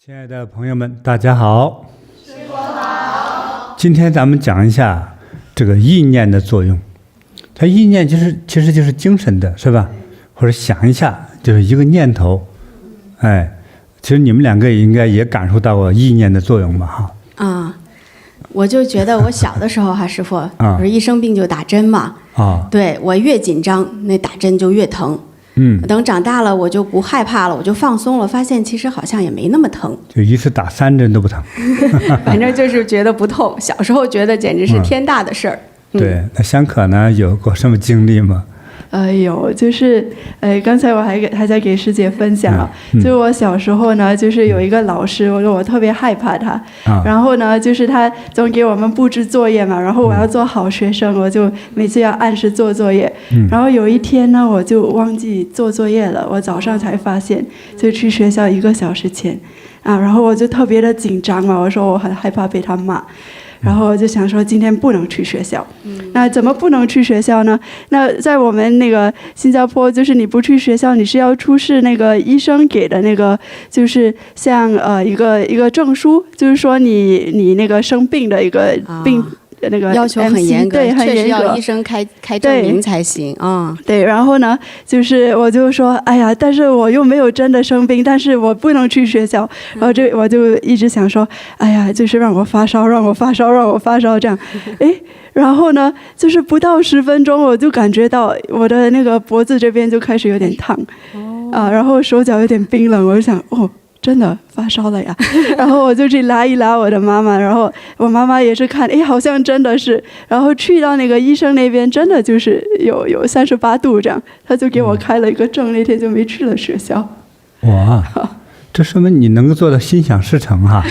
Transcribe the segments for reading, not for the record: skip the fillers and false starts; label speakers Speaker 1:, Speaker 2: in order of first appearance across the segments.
Speaker 1: 亲爱的朋友们，大家好。师父好。今天咱们讲一下这个意念的作用。它意念其实就是精神的，是吧？或者想一下，就是一个念头。哎，其实你们两个应该也感受到过意念的作用吧？哈。
Speaker 2: 我就觉得我小的时候哈，师父，不是一生病就打针嘛。对，我越紧张，那打针就越疼。等长大了，我就不害怕了，我就放松了，发现其实好像也没那么疼。
Speaker 1: 就一次打3针都不疼。
Speaker 2: 反正就是觉得不痛。小时候觉得简直是天大的事儿。
Speaker 1: 对，那香可呢，有过什么经历吗？
Speaker 3: 有，就是刚才我还在给师姐分享就我小时候呢，就是有一个老师，我特别害怕他，然后呢，就是他总给我们布置作业嘛，然后我要做好学生，我就每次要按时做作业，然后有一天呢，我就忘记做作业了，我早上才发现，就去学校1个小时前，然后我就特别的紧张嘛，我说我很害怕被他骂。然后我就想说今天不能去学校，那怎么不能去学校呢？那在我们那个新加坡，就是你不去学校，你是要出示那个医生给的那个，就是像一个证书，就是说你那个生病的一个病。那个
Speaker 2: 要求很严格，
Speaker 3: 对，很严格，
Speaker 2: 确实要医生开证明才行啊。
Speaker 3: 对，然后呢，就是我就说，哎呀，但是我又没有真的生病，但是我不能去学校，然后我就一直想说，哎呀，就是让我发烧，让我发烧，让我发烧这样，然后呢，就是不到10分钟，我就感觉到我的那个脖子这边就开始有点烫，然后手脚有点冰冷，我就想，真的发烧了呀，然后我就去拉一拉我的妈妈，然后我妈妈也是看，好像真的是，然后去到那个医生那边，真的就是有38度这样，他就给我开了一个证，那天就没去了学校。
Speaker 1: 哇，这说明你能够做到心想事成哈。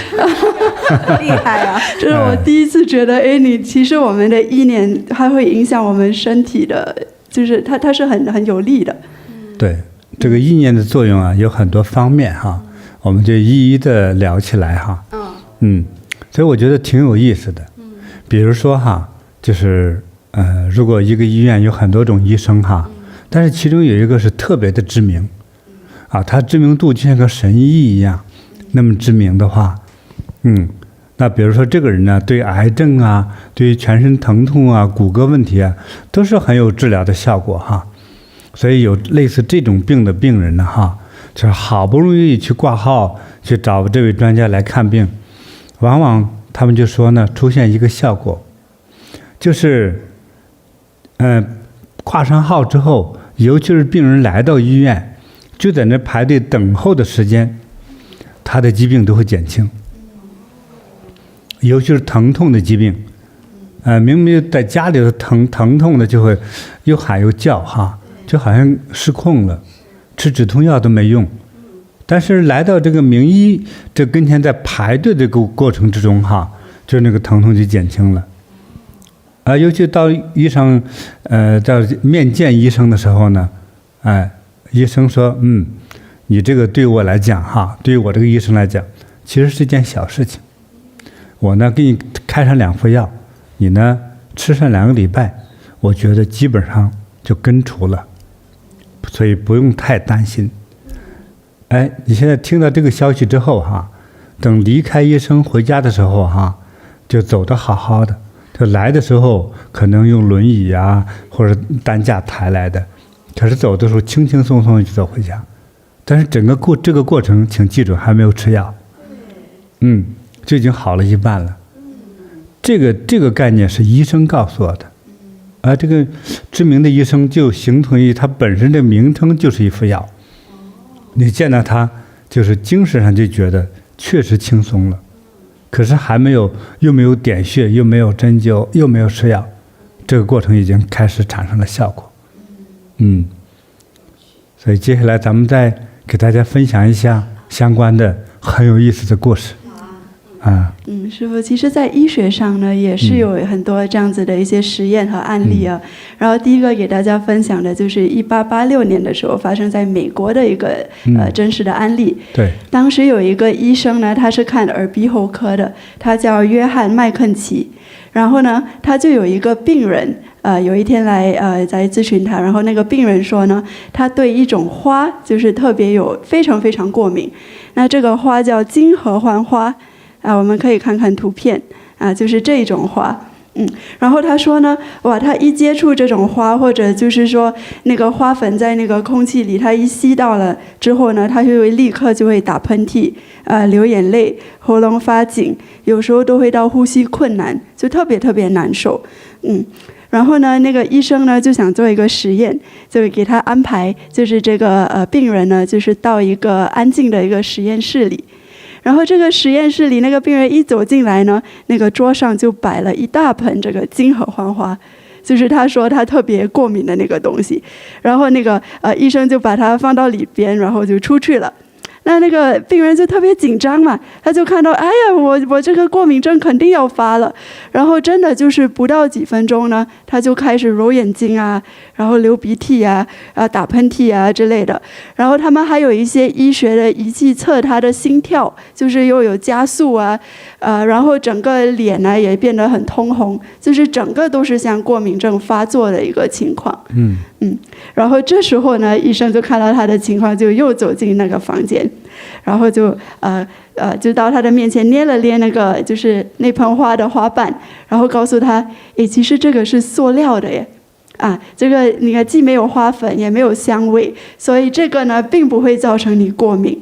Speaker 3: 厉害啊！这是我第一次觉得，其实我们的意念还会影响我们身体的，就是它是很有力的。
Speaker 1: 对，这个意念的作用有很多方面哈。我们就一一的聊起来哈。所以我觉得挺有意思的。比如说哈，就是如果一个医院有很多种医生哈，但是其中有一个是特别的知名，他知名度就像个神医一样，那么知名的话，那比如说这个人呢，对癌症对于全身疼痛骨骼问题都是很有治疗的效果哈。所以有类似这种病的病人呢哈。就是好不容易去挂号去找这位专家来看病，往往他们就说呢，出现一个效果，就是挂上号之后，尤其是病人来到医院，就在那排队等候的时间，他的疾病都会减轻，尤其是疼痛的疾病，明明在家里头疼痛的就会又喊又叫哈，就好像失控了。吃止痛药都没用，但是来到这个名医这跟前，在排队的过程之中哈，就那个疼痛就减轻了。尤其到医生到面见医生的时候呢，医生说你这个对我来讲哈，对于我这个医生来讲，其实是件小事情。我呢给你开上2副药，你呢吃上2个礼拜，我觉得基本上就根除了。所以不用太担心。你现在听到这个消息之后哈，等离开医生回家的时候哈，就走得好好的。就来的时候可能用轮椅或者担架抬来的，可是走的时候轻轻松松就走回家。但是整个这个过程，请记住还没有吃药，就已经好了一半了。这个概念是医生告诉我的。这个知名的医生就形同于他本身的名称就是一副药，你见到他就是精神上就觉得确实轻松了，可是又没有点穴，又没有针灸，又没有吃药，这个过程已经开始产生了效果。所以接下来咱们再给大家分享一下相关的很有意思的故事。
Speaker 3: 师父，其实在医学上呢，也是有很多这样子的一些实验和案例然后第一个给大家分享的就是1886年的时候发生在美国的一个真实的案例。
Speaker 1: 对，
Speaker 3: 当时有一个医生呢，他是看耳鼻喉科的，他叫约翰麦肯齐。然后呢，他就有一个病人，有一天来在咨询他，然后那个病人说呢，他对一种花就是特别非常非常过敏。那这个花叫金合欢花我们可以看看图片就是这种花。然后他说呢，哇，他一接触这种花，或者就是说那个花粉在那个空气里，他一吸到了之后呢，他就会立刻就会打喷嚏，流眼泪，喉咙发紧，有时候都会到呼吸困难，就特别特别难受。然后呢，那个医生呢就想做一个实验，就给他安排，就是这个病人呢，就是到一个安静的一个实验室里。然后这个实验室里，那个病人一走进来呢，那个桌上就摆了一大盆这个金合欢花，就是他说他特别过敏的那个东西。然后那个医生就把它放到里边，然后就出去了。那个病人就特别紧张嘛，他就看到，哎呀，我这个过敏症肯定要发了。然后真的就是不到几分钟呢，他就开始揉眼睛然后流鼻涕打喷嚏之类的。然后他们还有一些医学的仪器测他的心跳，就是又有加速然后整个脸呢也变得很通红，就是整个都是像过敏症发作的一个情况。然后这时候呢，医生就看到他的情况，就又走进那个房间，然后就到他的面前捏了捏那个就是那盆花的花瓣，然后告诉他，其实这个是塑料的耶。这个你看既没有花粉也没有香味，所以这个呢并不会造成你过敏。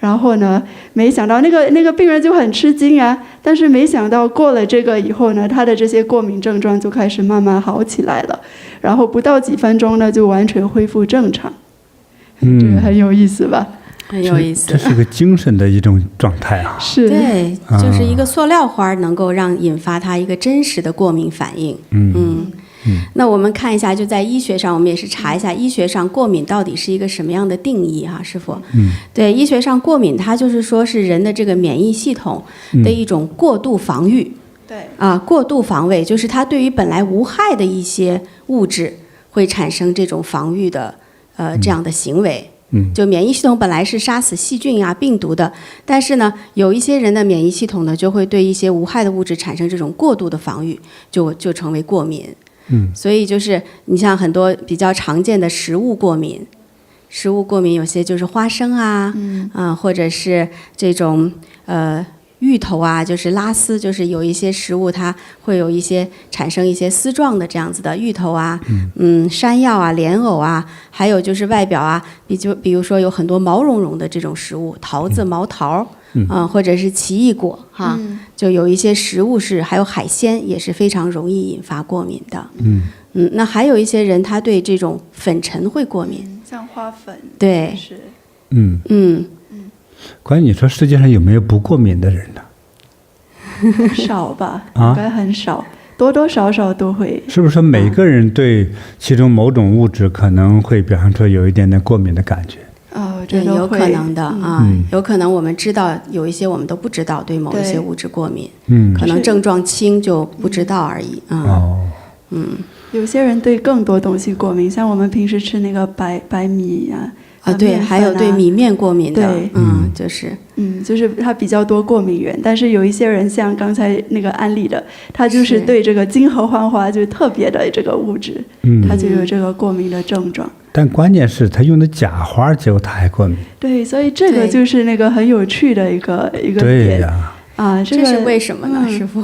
Speaker 3: 然后呢，没想到那个病人就很吃惊但是没想到过了这个以后呢，他的这些过敏症状就开始慢慢好起来了，然后不到几分钟呢就完全恢复正常。这个很有意思吧？
Speaker 2: 很有意思。
Speaker 1: 这是个精神的一种状态
Speaker 3: 是，
Speaker 2: 对，就是一个塑料花能够引发他一个真实的过敏反应。那我们看一下，就在医学上，我们也是查一下医学上过敏到底是一个什么样的定义师傅。对，医学上过敏，它就是说是人的这个免疫系统的一种过度防御。
Speaker 3: 对
Speaker 2: 过度防卫就是它对于本来无害的一些物质会产生这种防御的这样的行为。就免疫系统本来是杀死细菌病毒的，但是呢，有一些人的免疫系统呢就会对一些无害的物质产生这种过度的防御，就成为过敏。所以就是你像很多比较常见的食物过敏，有些就是花生或者是这种芋头就是拉丝，就是有一些食物它会有一些产生一些丝状的这样子的芋头山药莲藕还有就是外表比如说有很多毛茸茸的这种食物，桃子、毛桃或者是奇异果就有一些食物还有海鲜也是非常容易引发过敏的。那还有一些人他对这种粉尘会过敏，
Speaker 3: 像花粉。
Speaker 2: 对，
Speaker 3: 是。
Speaker 1: 关于你说世界上有没有不过敏的人呢？
Speaker 3: 很少吧，应该很少，多多少少都会。
Speaker 1: 是不是说每个人对其中某种物质可能会表现出有一点点过敏的感觉？
Speaker 3: 我觉得
Speaker 2: 有可能的有可能我们知道有一些我们都不知道对某一些物质过敏，可能症状轻就不知道而已。
Speaker 3: 有些人对更多东西过敏，像我们平时吃那个白米
Speaker 2: 对，还有对米面过敏的，
Speaker 3: 就是它比较多过敏源。但是有一些人像刚才那个案例的，他就是对这个金合欢花就特别的这个物质，他就有这个过敏的症状。
Speaker 1: 但关键是他用的假花，结果他还过敏。
Speaker 3: 对，所以这个就是那个很有趣的一个点。
Speaker 1: 对呀，
Speaker 2: 这是为什么呢，师父？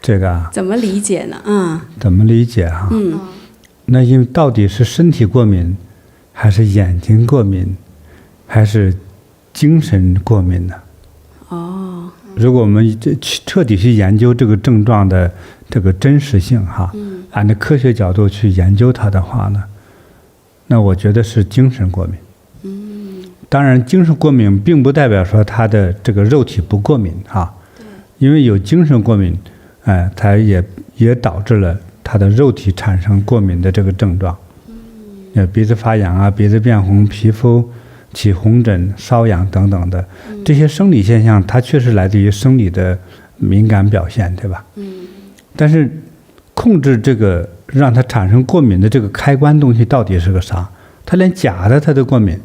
Speaker 1: 这个
Speaker 2: 怎么理解呢？
Speaker 1: 怎么理解那因为到底是身体过敏，还是眼睛过敏，还是精神过敏呢？如果我们彻底去研究这个症状的这个真实性按照科学角度去研究它的话呢，那我觉得是精神过敏。当然精神过敏并不代表说他的这个肉体不过敏因为有精神过敏它也导致了他的肉体产生过敏的这个症状，鼻子发痒鼻子变红，皮肤起红疹、瘙痒等等的这些生理现象，它确实来自于生理的敏感表现，对吧？但是控制这个让它产生过敏的这个开关东西到底是个啥？它连假的它都过敏，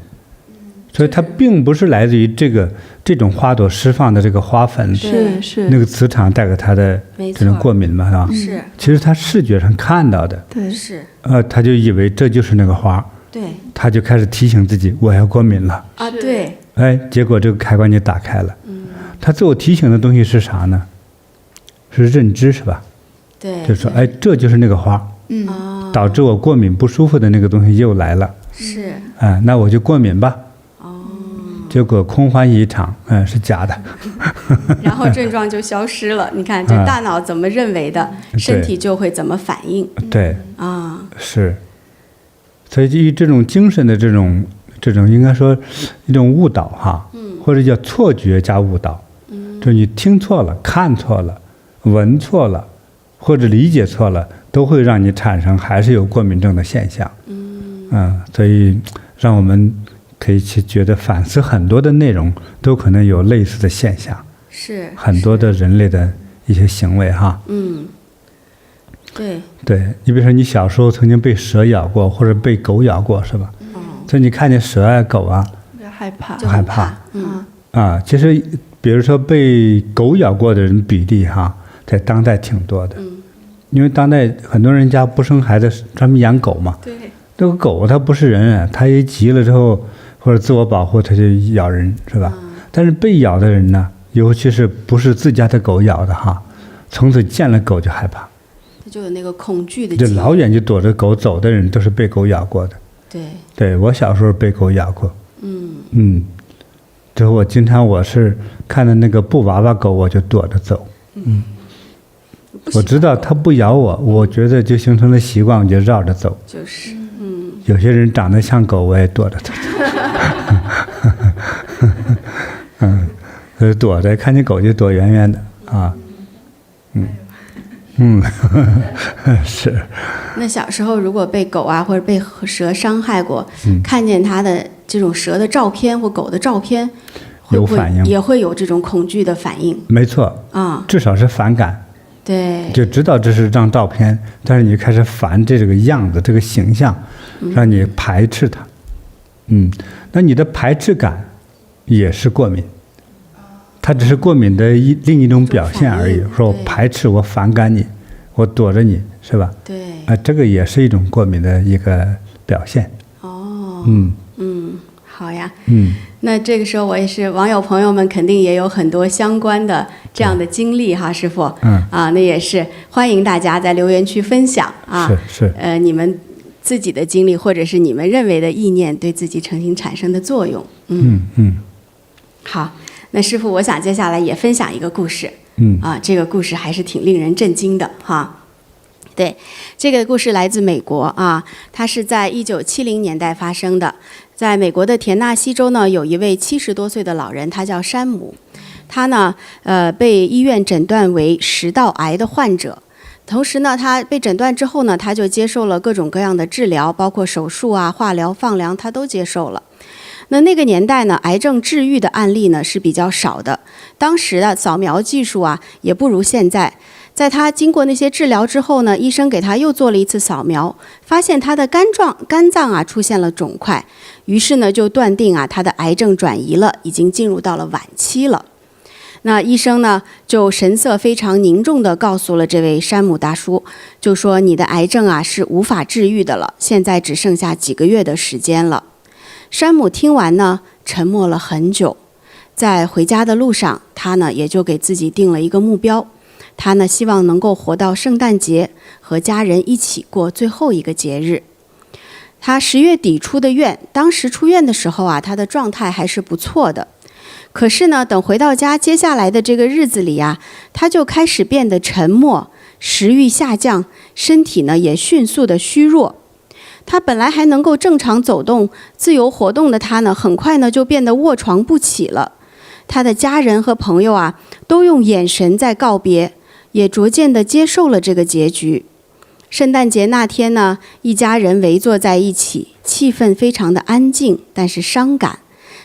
Speaker 1: 所以它并不是来自于这个这种花朵释放的这个花粉，
Speaker 3: 是
Speaker 1: 那个磁场带给他的这种过敏嘛，是吧？
Speaker 2: 是。
Speaker 1: 其实他视觉上看到的，
Speaker 3: 对，
Speaker 2: 是。
Speaker 1: 他就以为这就是那个花，
Speaker 2: 对，
Speaker 1: 他就开始提醒自己我要过敏了
Speaker 2: 啊，对。
Speaker 1: 哎，结果这个开关就打开了。他自我提醒的东西是啥呢？是认知，是吧？
Speaker 2: 对。
Speaker 1: 就说哎，这就是那个花，导致我过敏不舒服的那个东西又来了。
Speaker 2: 是。
Speaker 1: 哎，那我就过敏吧。结果空欢喜一场，是假的。
Speaker 2: 然后症状就消失了。你看，这大脑怎么认为的，身体就会怎么反应。
Speaker 1: 对。
Speaker 2: 啊。
Speaker 1: 是。所以基于这种精神的这种应该说一种误导哈，或者叫错觉加误导。就你听错了、看错了、闻错了，或者理解错了，都会让你产生还是有过敏症的现象。所以让我们可以去觉得反思很多的内容都可能有类似的现象，
Speaker 2: 是
Speaker 1: 很多的人类的一些行为哈。
Speaker 2: 对，
Speaker 1: 你比如说你小时候曾经被蛇咬过或者被狗咬过，是吧？所以你看见蛇啊狗啊
Speaker 3: 就
Speaker 1: 害怕。其实比如说被狗咬过的人比例哈，在当代挺多的。因为当代很多人家不生孩子，专门养狗嘛。
Speaker 2: 对。
Speaker 1: 这个狗它不是人啊，它一急了之后或者自我保护，它就咬人，是吧？但是被咬的人呢，尤其是不是自家的狗咬的哈，从此见了狗就害怕，
Speaker 2: 他就有那个恐惧的。
Speaker 1: 就老远就躲着狗走的人，都是被狗咬过的。对，我小时候被狗咬过。之后我是看到那个布娃娃狗，我就躲着走。我知道它不咬我，我觉得就形成了习惯，我就绕着走。
Speaker 2: 就是。
Speaker 1: 有些人长得像狗，我也躲着他。躲着，看见狗就躲远远的啊。是。
Speaker 2: 那小时候如果被狗啊或者被蛇伤害过，看见它的这种蛇的照片或狗的照片，
Speaker 1: 有反应，
Speaker 2: 也会有这种恐惧的反应。
Speaker 1: 没错。至少是反感。
Speaker 2: 对。
Speaker 1: 就知道这是张照片，但是你开始烦这个样子，这个形象。让你排斥它，那你的排斥感也是过敏，它只是过敏的另一种表现而已。说我排斥，我反感你，我躲着你，是吧？
Speaker 2: 对。
Speaker 1: 这个也是一种过敏的一个表现。
Speaker 2: 好呀。那这个时候我也是网友朋友们肯定也有很多相关的这样的经历哈，师傅。那也是欢迎大家在留言区分享啊。
Speaker 1: 是。
Speaker 2: 你们自己的经历，或者是你们认为的意念对自己曾经产生的作用。好，那师父，我想接下来也分享一个故事。这个故事还是挺令人震惊的哈。对，这个故事来自美国啊，它是在1970年代发生的。在美国的田纳西州呢，有一位70多岁的老人，他叫山姆。他呢，被医院诊断为食道癌的患者。同时呢，他被诊断之后呢，他就接受了各种各样的治疗，包括手术啊、化疗、放疗，他都接受了。那个年代呢，癌症治愈的案例呢是比较少的，当时的扫描技术啊也不如现在。在他经过那些治疗之后呢，医生给他又做了一次扫描，发现他的肝脏啊出现了肿块，于是呢就断定啊他的癌症转移了，已经进入到了晚期了。那医生呢就神色非常凝重地告诉了这位山姆大叔，就说你的癌症啊是无法治愈的了，现在只剩下几个月的时间了。山姆听完呢沉默了很久，在回家的路上，他呢也就给自己定了一个目标，他呢希望能够活到圣诞节，和家人一起过最后一个节日。他10月底出的院，当时出院的时候啊，他的状态还是不错的。可是呢，等回到家，接下来的这个日子里啊，他就开始变得沉默，食欲下降，身体呢也迅速的虚弱。他本来还能够正常走动、自由活动的他呢，很快呢就变得卧床不起了。他的家人和朋友啊，都用眼神在告别，也逐渐地接受了这个结局。圣诞节那天呢，一家人围坐在一起，气氛非常的安静，但是伤感。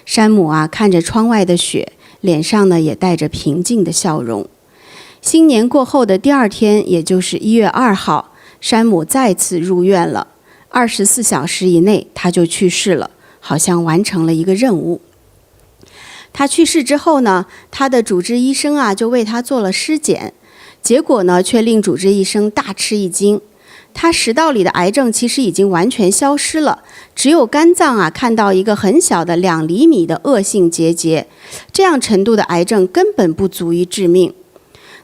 Speaker 2: 山姆啊，看着窗外的雪，脸上呢也带着平静的笑容。新年过后的第2天，也就是1月2号，山姆再次入院了。24小时以内，他就去世了，好像完成了一个任务。他去世之后呢，他的主治医生啊就为他做了尸检，结果呢却令主治医生大吃一惊。他食道里的癌症其实已经完全消失了，只有肝脏啊看到一个很小的2厘米的恶性结节，这样程度的癌症根本不足以致命。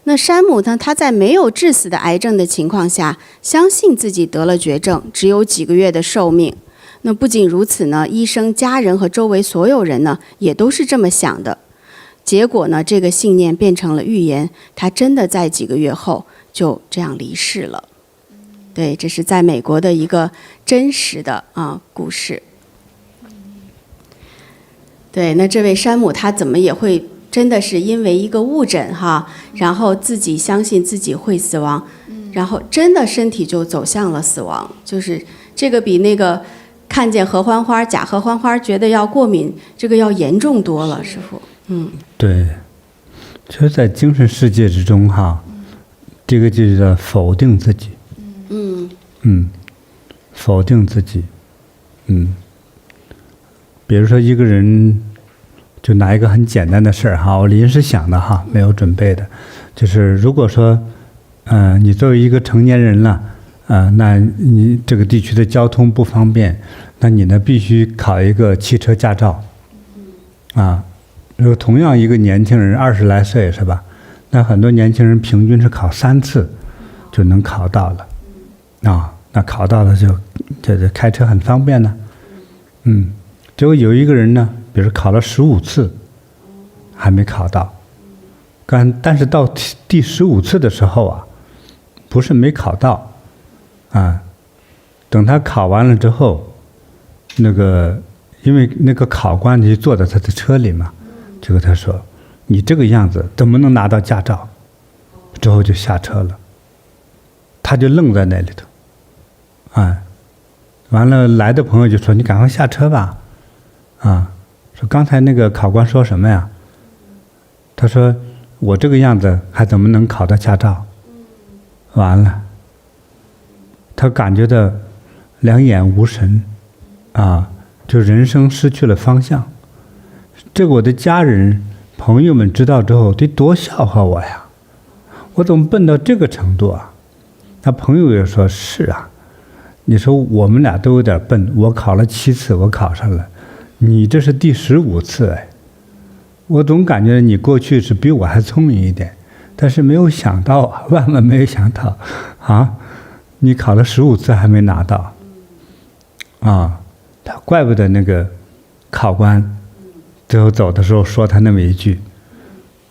Speaker 2: 那山姆呢，他在没有致死的癌症的情况下，相信自己得了绝症，只有几个月的寿命。那不仅如此呢，医生、家人和周围所有人呢，也都是这么想的。结果呢，这个信念变成了预言，他真的在几个月后就这样离世了。对，这是在美国的一个真实的故事。对，那这位山姆他怎么也会真的是因为一个误诊然后自己相信自己会死亡，然后真的身体就走向了死亡，就是这个比那个看见合欢花假合欢花觉得要过敏这个要严重多了，师父。
Speaker 1: 对，其实在精神世界之中这个就叫否定自己。否定自己。比如说一个人，就拿一个很简单的事儿我临时想的没有准备的，就是如果说你作为一个成年人了那你这个地区的交通不方便，那你呢必须考一个汽车驾照如果同样一个年轻人20来岁是吧，那很多年轻人平均是考3次就能考到了那考到了就开车很方便呢。结果有一个人呢，比如考了15次还没考到，但是到第15次的时候不是没考到等他考完了之后，因为那个考官就坐在他的车里嘛，结果他说你这个样子怎么能拿到驾照，之后就下车了，他就愣在那里头完了来的朋友就说你赶快下车吧说刚才那个考官说什么呀，他说我这个样子还怎么能考到驾照，完了他感觉到两眼无神就人生失去了方向。这个我的家人朋友们知道之后得多笑话我呀，我怎么笨到这个程度他朋友也说是你说我们俩都有点笨，我考了7次我考上了，你这是第15次我总感觉你过去是比我还聪明一点，但是没有想到万万没有想到你考了15次还没拿到他怪不得那个考官最后走的时候说他那么一句，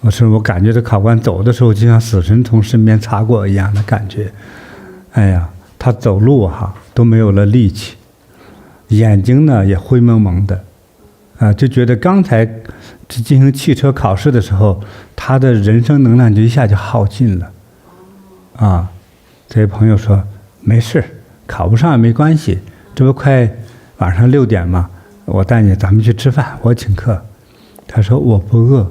Speaker 1: 我感觉这考官走的时候就像死神从身边擦过一样的感觉。哎呀，他走路都没有了力气，眼睛呢也灰蒙蒙的就觉得刚才进行汽车考试的时候，他的人生能量就一下就耗尽了这位朋友说没事，考不上也没关系，这不快晚上6点吗，我带你咱们去吃饭，我请客。他说我不饿，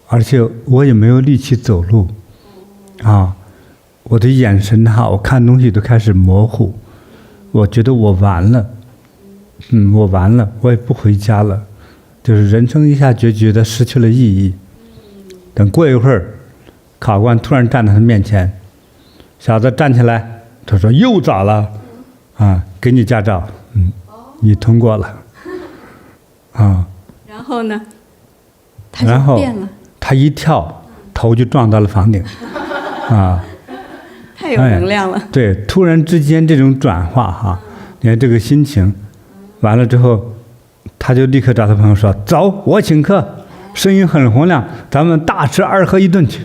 Speaker 1: 而且我也没有力气走路我的眼神我看东西都开始模糊，我觉得我完了我完了，我也不回家了，就是人生一下就觉得失去了意义。等过一会儿考官突然站在他面前，小子站起来，他说又咋了给你驾照你通过了
Speaker 2: 然后呢他就变了，
Speaker 1: 他一跳头就撞到了房顶
Speaker 2: 太有能量了
Speaker 1: 对，突然之间这种转化你看这个心情完了之后，他就立刻找他朋友说走，我请客，声音很洪亮，咱们大吃2喝1顿去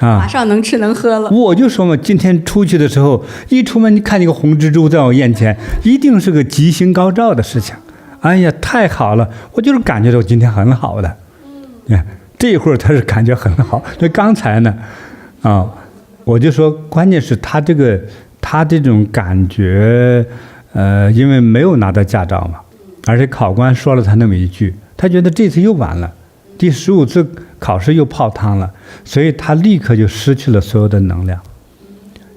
Speaker 2: 马上能吃能喝了。
Speaker 1: 我就说嘛，今天出去的时候一出门你看见个红蜘蛛在我眼前，一定是个吉星高照的事情。哎呀太好了，我就是感觉到今天很好的这会儿他是感觉很好，那刚才呢我就说关键是他这种感觉因为没有拿到驾照嘛，而且考官说了他那么一句，他觉得这次又完了，第15次考试又泡汤了，所以他立刻就失去了所有的能量。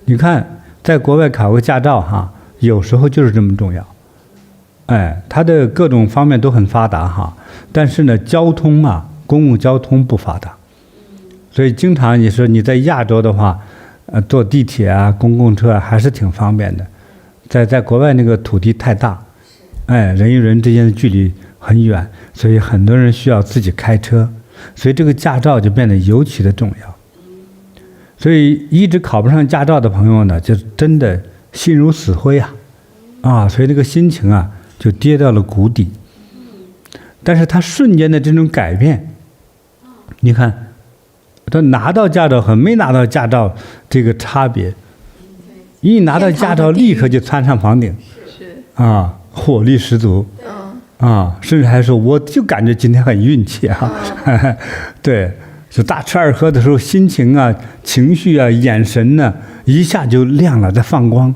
Speaker 1: 你看在国外考个驾照有时候就是这么重要他的各种方面都很发达但是呢，交通啊，公共交通不发达，所以经常你说你在亚洲的话，坐地铁啊、公共车啊还是挺方便的。在国外那个土地太大，人与人之间的距离很远，所以很多人需要自己开车，所以这个驾照就变得尤其的重要。所以一直考不上驾照的朋友呢，就真的心如死灰所以这个心情啊就跌到了谷底。但是他瞬间的这种改变，你看他拿到驾照和没拿到驾照这个差别，一拿到驾照立刻就窜上房顶，活力十足，甚至还说我就感觉今天很运气对，就大吃二喝的时候，心情啊、情绪啊、眼神呢，一下就亮了，在放光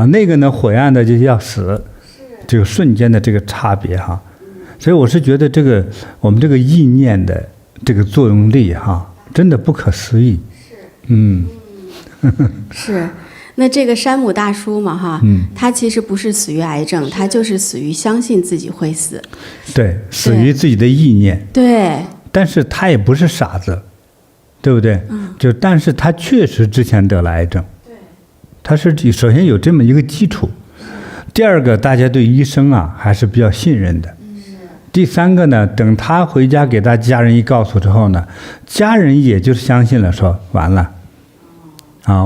Speaker 1: 那个呢晦暗的就要死，这个瞬间的这个差别所以我是觉得这个我们这个意念的这个作用力真的不可思议。
Speaker 2: 是。那这个山姆大叔嘛他其实不是死于癌症，他就是死于相信自己会死。
Speaker 1: 对，死于自己的意念。
Speaker 2: 对。
Speaker 1: 但是他也不是傻子，对不对？但是他确实之前得了癌症。对。他是首先有这么一个基础，第二个大家对医生还是比较信任的。第三个呢，等他回家给他家人一告诉之后呢，家人也就是相信了，说完了。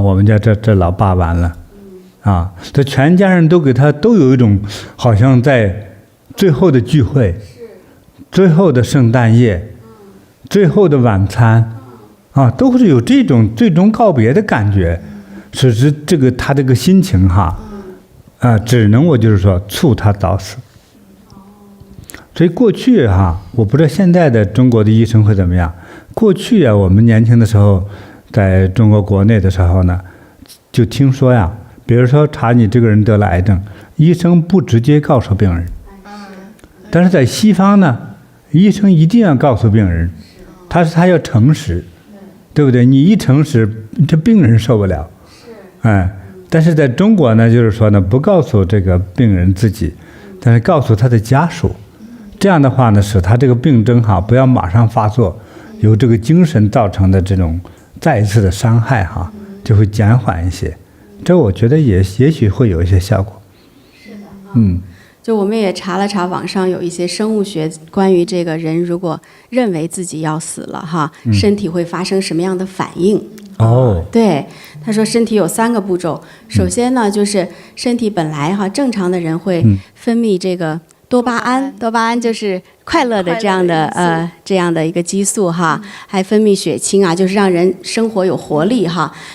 Speaker 1: 我们家这老爸完了，这全家人都给他都有一种好像在最后的聚会，最后的圣诞夜，最后的晚餐，都是有这种最终告别的感觉，使之他这个心情只能我就是说促他早死。所以过去我不知道现在的中国的医生会怎么样。过去我们年轻的时候，在中国国内的时候呢，就听说比如说查你这个人得了癌症，医生不直接告诉病人，但是在西方呢，医生一定要告诉病人，他要诚实，对不对？你一诚实，这病人受不了。但是在中国呢，就是说呢，不告诉这个病人自己，但是告诉他的家属，这样的话呢，使他这个病症不要马上发作，由这个精神造成的这种再一次的伤害就会减缓一些。这我觉得也许会有一些效果。
Speaker 2: 是的。就我们也查了查网上有一些生物学关于这个人如果认为自己要死了身体会发生什么样的反应。对，他说身体有3个步骤。首先呢，就是身体本来正常的人会分泌这个多巴胺，多巴胺就是快乐的这样的一个激素还分泌血清就是让人生活有活力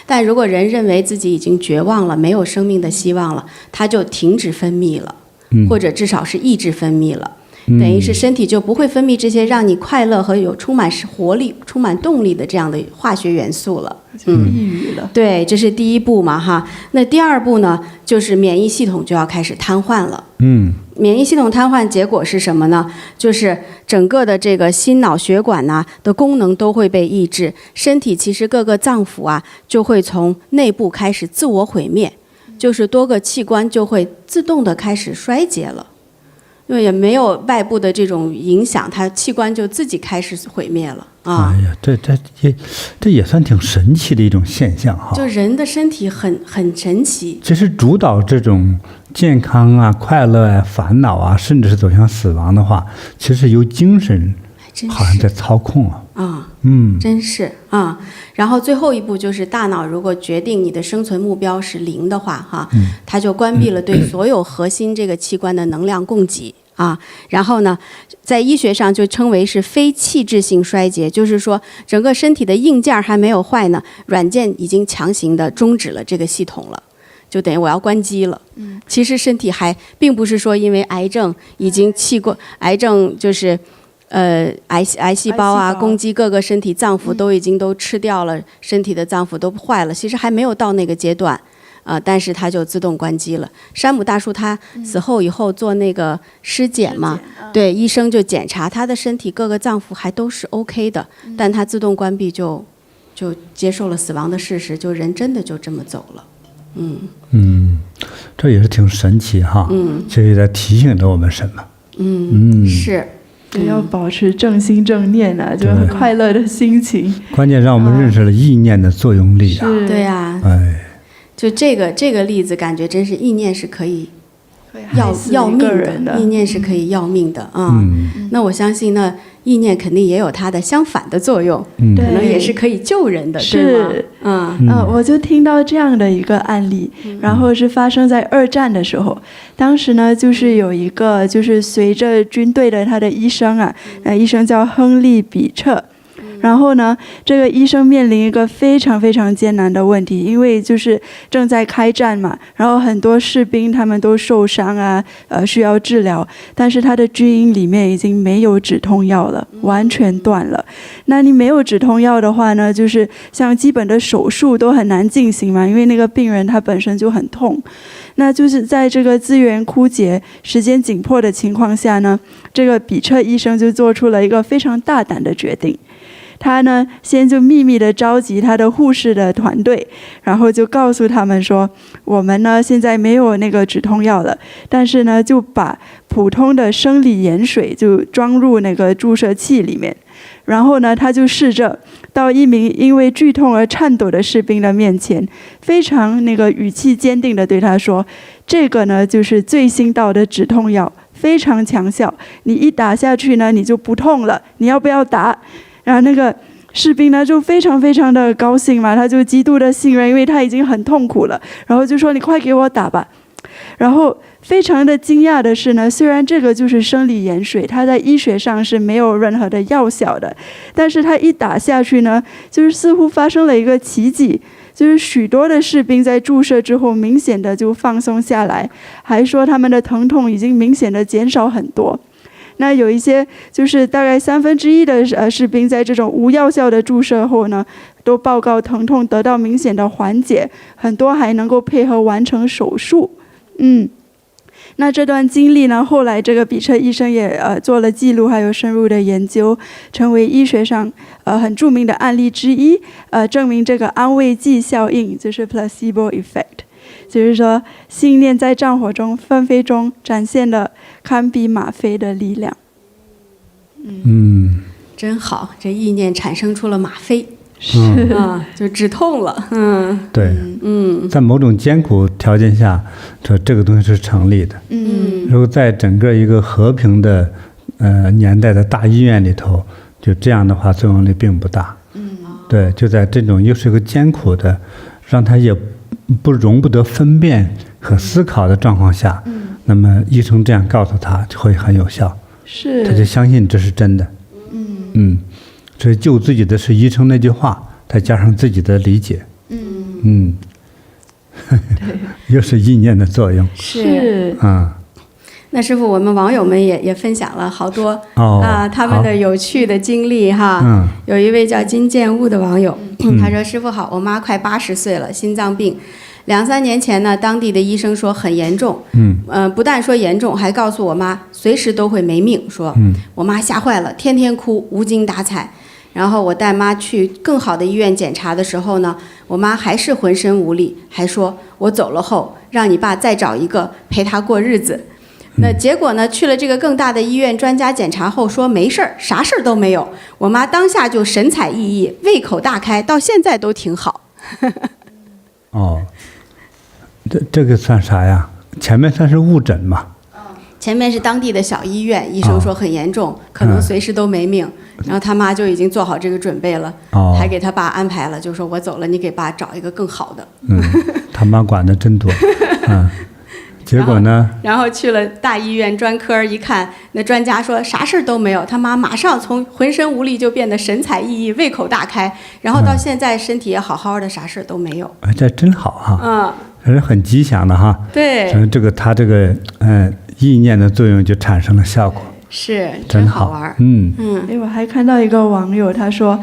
Speaker 2: 但如果人认为自己已经绝望了，没有生命的希望了，他就停止分泌了，或者至少是抑制分泌了。等于是身体就不会分泌这些让你快乐和有充满活力、充满动力的这样的化学元素了。
Speaker 3: 抑郁了。
Speaker 2: 对，这是第一步嘛那第二步呢，就是免疫系统就要开始瘫痪了。免疫系统瘫痪结果是什么呢？就是整个的这个心脑血管的功能都会被抑制，身体其实各个脏腑就会从内部开始自我毁灭，就是多个器官就会自动的开始衰竭了。因为也没有外部的这种影响，它器官就自己开始毁灭了
Speaker 1: 哎呀，这也算挺神奇的一种现象
Speaker 2: 就人的身体很神奇。
Speaker 1: 其实主导这种健康快乐烦恼甚至是走向死亡的话，其实由精神好像在操控
Speaker 2: 真是然后最后一步就是大脑如果决定你的生存目标是0的话它就关闭了对所有核心这个器官的能量供给然后呢，在医学上就称为是非器质性衰竭，就是说整个身体的硬件还没有坏呢，软件已经强行的终止了这个系统了，就等于我要关机了。其实身体还并不是说因为癌症已经癌症就是癌细胞攻击各个身体脏腑都已经都吃掉了，身体的脏腑都坏了，其实还没有到那个阶段。但是它就自动关机了。山姆大叔他死后以后做那个尸检嘛，对，医生就检查他的身体各个脏腑还都是 OK 的，但他自动关闭就接受了死亡的事实，就人真的就这么走了。
Speaker 1: 这也是挺神奇其实也在提醒着我们什么。
Speaker 2: 是。
Speaker 3: 对，要保持正心正念啊，就很快乐的心情。
Speaker 1: 关键让我们认识了意念的作用力啊。
Speaker 2: 对呀，就这个例子，感觉真是意念是可以要命的，意念是可以要命的啊。那我相信呢，意念肯定也有它的相反的作用，可能也是可以救人的，
Speaker 3: 是吗？我就听到这样的一个案例，然后是发生在2战的时候。当时呢，就是有一个就是随着军队的他的医生啊，医生叫亨利·比彻。然后呢，这个医生面临一个非常非常艰难的问题，因为就是正在开战嘛，然后很多士兵他们都受伤啊，需要治疗，但是他的军营里面已经没有止痛药了，完全断了。那你没有止痛药的话呢，就是像基本的手术都很难进行嘛，因为那个病人他本身就很痛。那就是在这个资源枯竭、时间紧迫的情况下呢，这个比彻医生就做出了一个非常大胆的决定。他呢，先就秘密地召集他的护士的团队，然后就告诉他们说，我们呢现在没有那个止痛药了，但是呢就把普通的生理盐水就装入那个注射器里面，然后呢他就试着到一名因为剧痛而颤抖的士兵的面前，非常那个语气坚定地对他说，这个呢就是最新到的止痛药，非常强效，你一打下去呢你就不痛了，你要不要打？然后那个士兵呢就非常非常的高兴嘛，他就极度的信任，因为他已经很痛苦了，然后就说你快给我打吧。然后非常的惊讶的是呢，虽然这个就是生理盐水，它在医学上是没有任何的药效的，但是他一打下去呢，就是似乎发生了一个奇迹，就是许多的士兵在注射之后明显的就放松下来，还说他们的疼痛已经明显的减少很多。那有一些就是大概1/3的士兵在这种无药效的注射后呢，都报告疼痛得到明显的缓解，很多还能够配合完成手术。那这段经历呢，后来这个比彻医生也做了记录，还有深入的研究，成为医学上很著名的案例之一，证明这个安慰剂效应就是 placebo effect。就是说，信念在战火中、纷飞中展现了堪比吗啡的力量。
Speaker 2: 真好，这意念产生出了吗啡，就止痛了。
Speaker 1: 对，在某种艰苦条件下，这个东西是成立的。如果在整个一个和平的年代的大医院里头，就这样的话，作用力并不大。对，就在这种又是一个艰苦的，让他也容不得分辨和思考的状况下，那么医生这样告诉他就会很有效，他就相信这是真的。所以救自己的是医生那句话，再加上自己的理解。又是意念的作用。
Speaker 2: 是。那师父，我们网友们也分享了好多他们的有趣的经历哈。有一位叫金建悟的网友，他说：“师父好，我妈快80岁了，心脏病，2-3年前呢，当地的医生说很严重，不但说严重，还告诉我妈随时都会没命。说我妈吓坏了，天天哭，无精打采。然后我带妈去更好的医院检查的时候呢，我妈还是浑身无力，还说我走了后让你爸再找一个陪她过日子。”那结果呢？去了这个更大的医院，专家检查后说没事儿，啥事儿都没有。我妈当下就神采奕奕，胃口大开，到现在都挺好。
Speaker 1: 这个算啥呀？前面算是误诊嘛？
Speaker 2: 前面是当地的小医院，医生说很严重，可能随时都没命。然后他妈就已经做好这个准备了，还给他爸安排了，就说我走了，你给爸找一个更好的。
Speaker 1: 他妈管的真多。结果呢？
Speaker 2: 然后去了大医院专科一看，那专家说啥事儿都没有，他妈马上从浑身无力就变得神采奕奕，胃口大开，然后到现在身体也好好的，啥事儿都没有。
Speaker 1: 这真好哈。这是很吉祥的哈。
Speaker 2: 对。
Speaker 1: 他这个意念的作用就产生了效果。
Speaker 2: 是，真好玩。
Speaker 3: 我还看到一个网友，他说，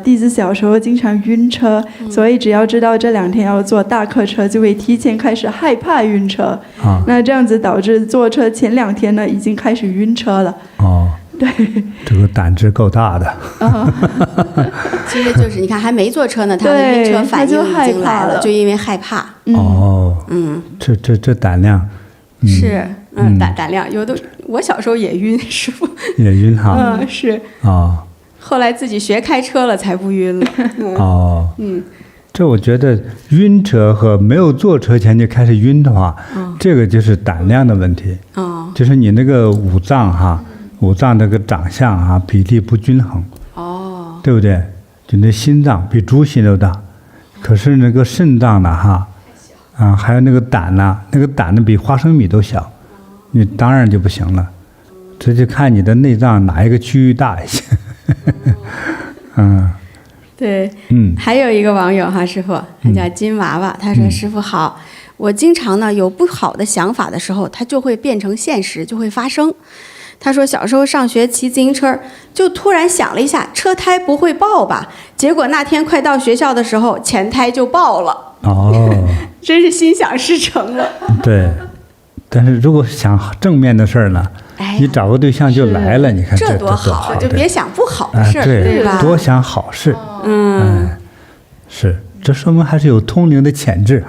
Speaker 3: 弟子小时候经常晕车，所以只要知道这2天要坐大客车，就会提前开始害怕晕车。那这样子导致坐车前2天呢，已经开始晕车了。对，
Speaker 1: 这个胆子够大的。
Speaker 2: 其实就是你看，还没坐车呢，他的晕车反应已经来了，就因为害怕。
Speaker 1: 这胆量。
Speaker 2: 是。胆量有的，我小时候也晕，师傅
Speaker 1: 也晕哈，
Speaker 2: 是
Speaker 1: 啊，
Speaker 2: 后来自己学开车了才不晕了，
Speaker 1: 这我觉得晕车和没有坐车前就开始晕的话，这个就是胆量的问题，就是你那个五脏那个长相比例不均衡，对不对？就那心脏比猪心都大，可是那个肾脏呢还有那个胆呢，比花生米都小，你当然就不行了。这就看你的内脏哪一个区域大一些。
Speaker 2: 对，还有一个网友师傅，他叫金娃娃，他说：“师傅好，我经常呢有不好的想法的时候，它就会变成现实，就会发生。”他说小时候上学骑自行车，就突然想了一下，车胎不会爆吧？结果那天快到学校的时候，前胎就爆了。真是心想事成了。
Speaker 1: 对，但是如果想正面的事儿呢，你找个对象就来了，你看
Speaker 2: 这多好，就别想不好的事儿，
Speaker 1: 对
Speaker 2: 吧？
Speaker 1: 多想好事。是，这说明还是有通灵的潜质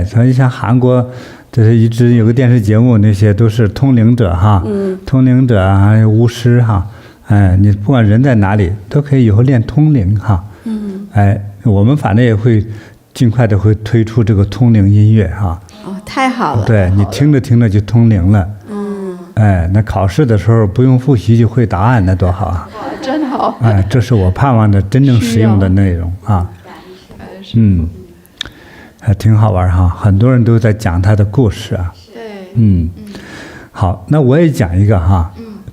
Speaker 1: 所以像韩国。这是一直有个电视节目，那些都是通灵者通灵者还有巫师你不管人在哪里，都可以以后练通灵我们反正也会尽快的会推出这个通灵音乐
Speaker 2: 太好了。
Speaker 1: 对，你听着听着就通灵了。那考试的时候不用复习就会答案，那多好啊！
Speaker 3: 真好。
Speaker 1: 这是我盼望的真正实用的内容还挺好玩很多人都在讲他的故事
Speaker 3: 对，
Speaker 1: 好，那我也讲一个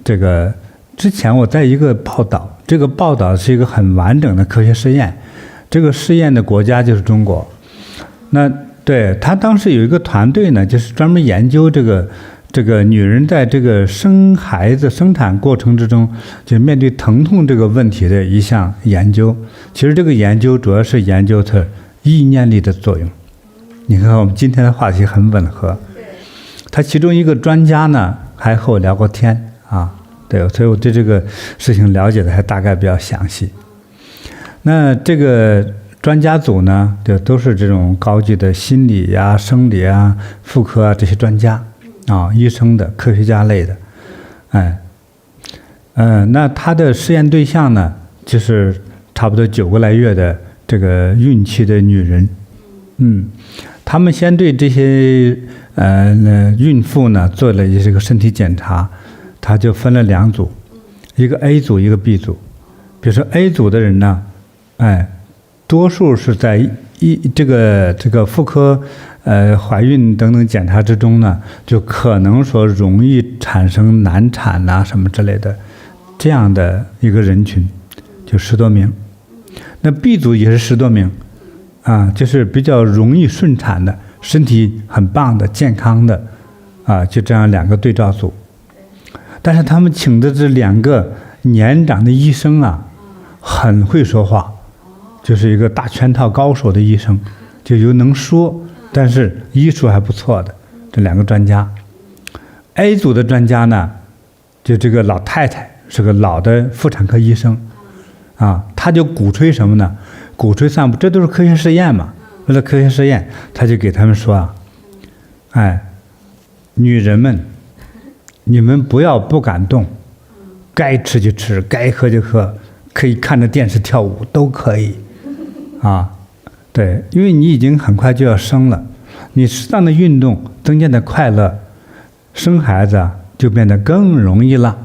Speaker 1: 这个之前我在一个报道，这个报道是一个很完整的科学试验，这个试验的国家就是中国。那对他当时有一个团队呢，就是专门研究这个女人在这个生孩子生产过程之中，就面对疼痛这个问题的一项研究。其实这个研究主要是研究它意念力的作用。你看我们今天的话题很吻合。他其中一个专家呢还和我聊过天对，所以我对这个事情了解的还大概比较详细。那这个专家组呢，就都是这种高级的心理生理妇科这些专家医生的科学家类的。那他的试验对象呢，就是差不多9个来月的这个孕期的女人。他们先对这些孕妇呢做了这个身体检查，他就分了2组，一个 A 组一个 B 组。比如说 A 组的人呢，多数是在这个妇科怀孕等等检查之中呢，就可能说容易产生难产什么之类的这样的一个人群，就10多名。那 B 组也是10多名。就是比较容易顺产的，身体很棒的、健康的，就这样2个对照组。但是他们请的这2个年长的医生很会说话，就是一个大圈套高手的医生，就又能说，但是医术还不错的这2个专家。A 组的专家呢，就这个老太太是个老的妇产科医生，他就鼓吹什么呢？鼓吹散步，这都是科学实验嘛。为了科学实验，他就给他们说女人们，你们不要不敢动，该吃就吃，该喝就喝，可以看着电视跳舞都可以对，因为你已经很快就要生了，你适当的运动增加的快乐，生孩子就变得更容易了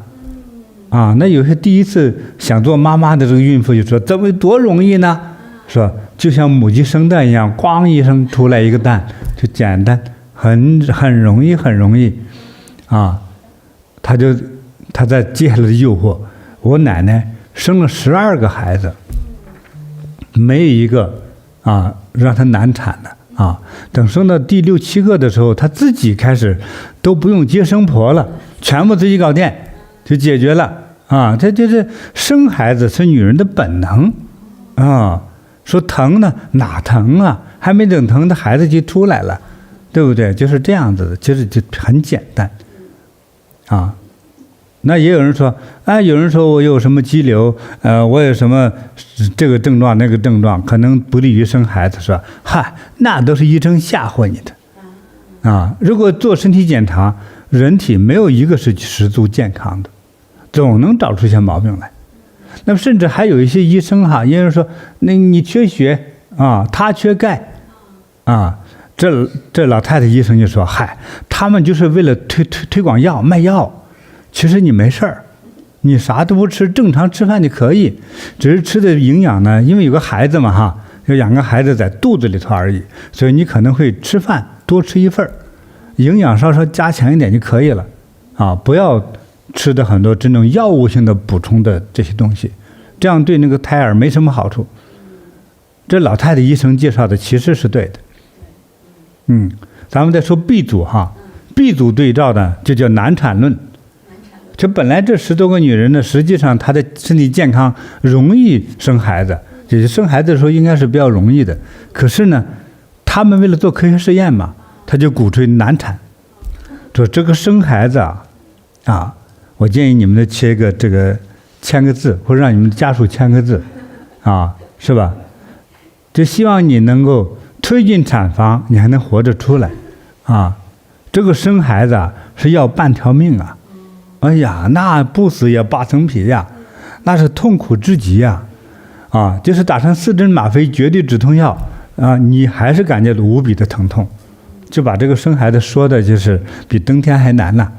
Speaker 1: 那有些第一次想做妈妈的这个孕妇就说，怎么多容易呢？说就像母鸡生蛋一样，咣一声出来一个蛋，就简单，很容易他在接下来的诱惑，我奶奶生了12个孩子，没有一个让她难产的等生到第6、7个的时候，她自己开始都不用接生婆了，全部自己搞定就解决了这就是生孩子是女人的本能说疼呢，哪疼还没等疼的孩子就出来了，对不对？就是这样子的，其实就很简单那也有人说有人说我有什么肌瘤我有什么这个症状那个症状，可能不利于生孩子，是吧？那都是医生吓唬你如果做身体检查，人体没有一个是十足健康的，总能找出一些毛病来。那么甚至还有一些医生哈，也就是说，那你缺血他缺钙这老太太医生就说，嗨，他们就是为了推广药卖药，其实你没事儿，你啥都不吃，正常吃饭就可以，只是吃的营养呢，因为有个孩子嘛哈，有2个孩子在肚子里头而已，所以你可能会吃饭多吃一份，营养稍稍加强一点就可以了不要吃的很多这种药物性的补充的这些东西，这样对那个胎儿没什么好处。这老太太医生介绍的其实是对的。咱们再说 B 组B 组对照的就叫难产论。就本来这10多个女人呢，实际上她的身体健康，容易生孩子，就是生孩子的时候应该是比较容易的。可是呢，他们为了做科学实验嘛，他就鼓吹难产，说这个生孩子我建议你们签个字，或者让你们家属签个字是吧？就希望你能够推进产房，你还能活着出来这个生孩子是要半条命哎呀，那不死也扒层皮呀，那是痛苦至极就是打上4针吗啡绝对止痛药你还是感觉无比的疼痛，就把这个生孩子说的就是比登天还难呢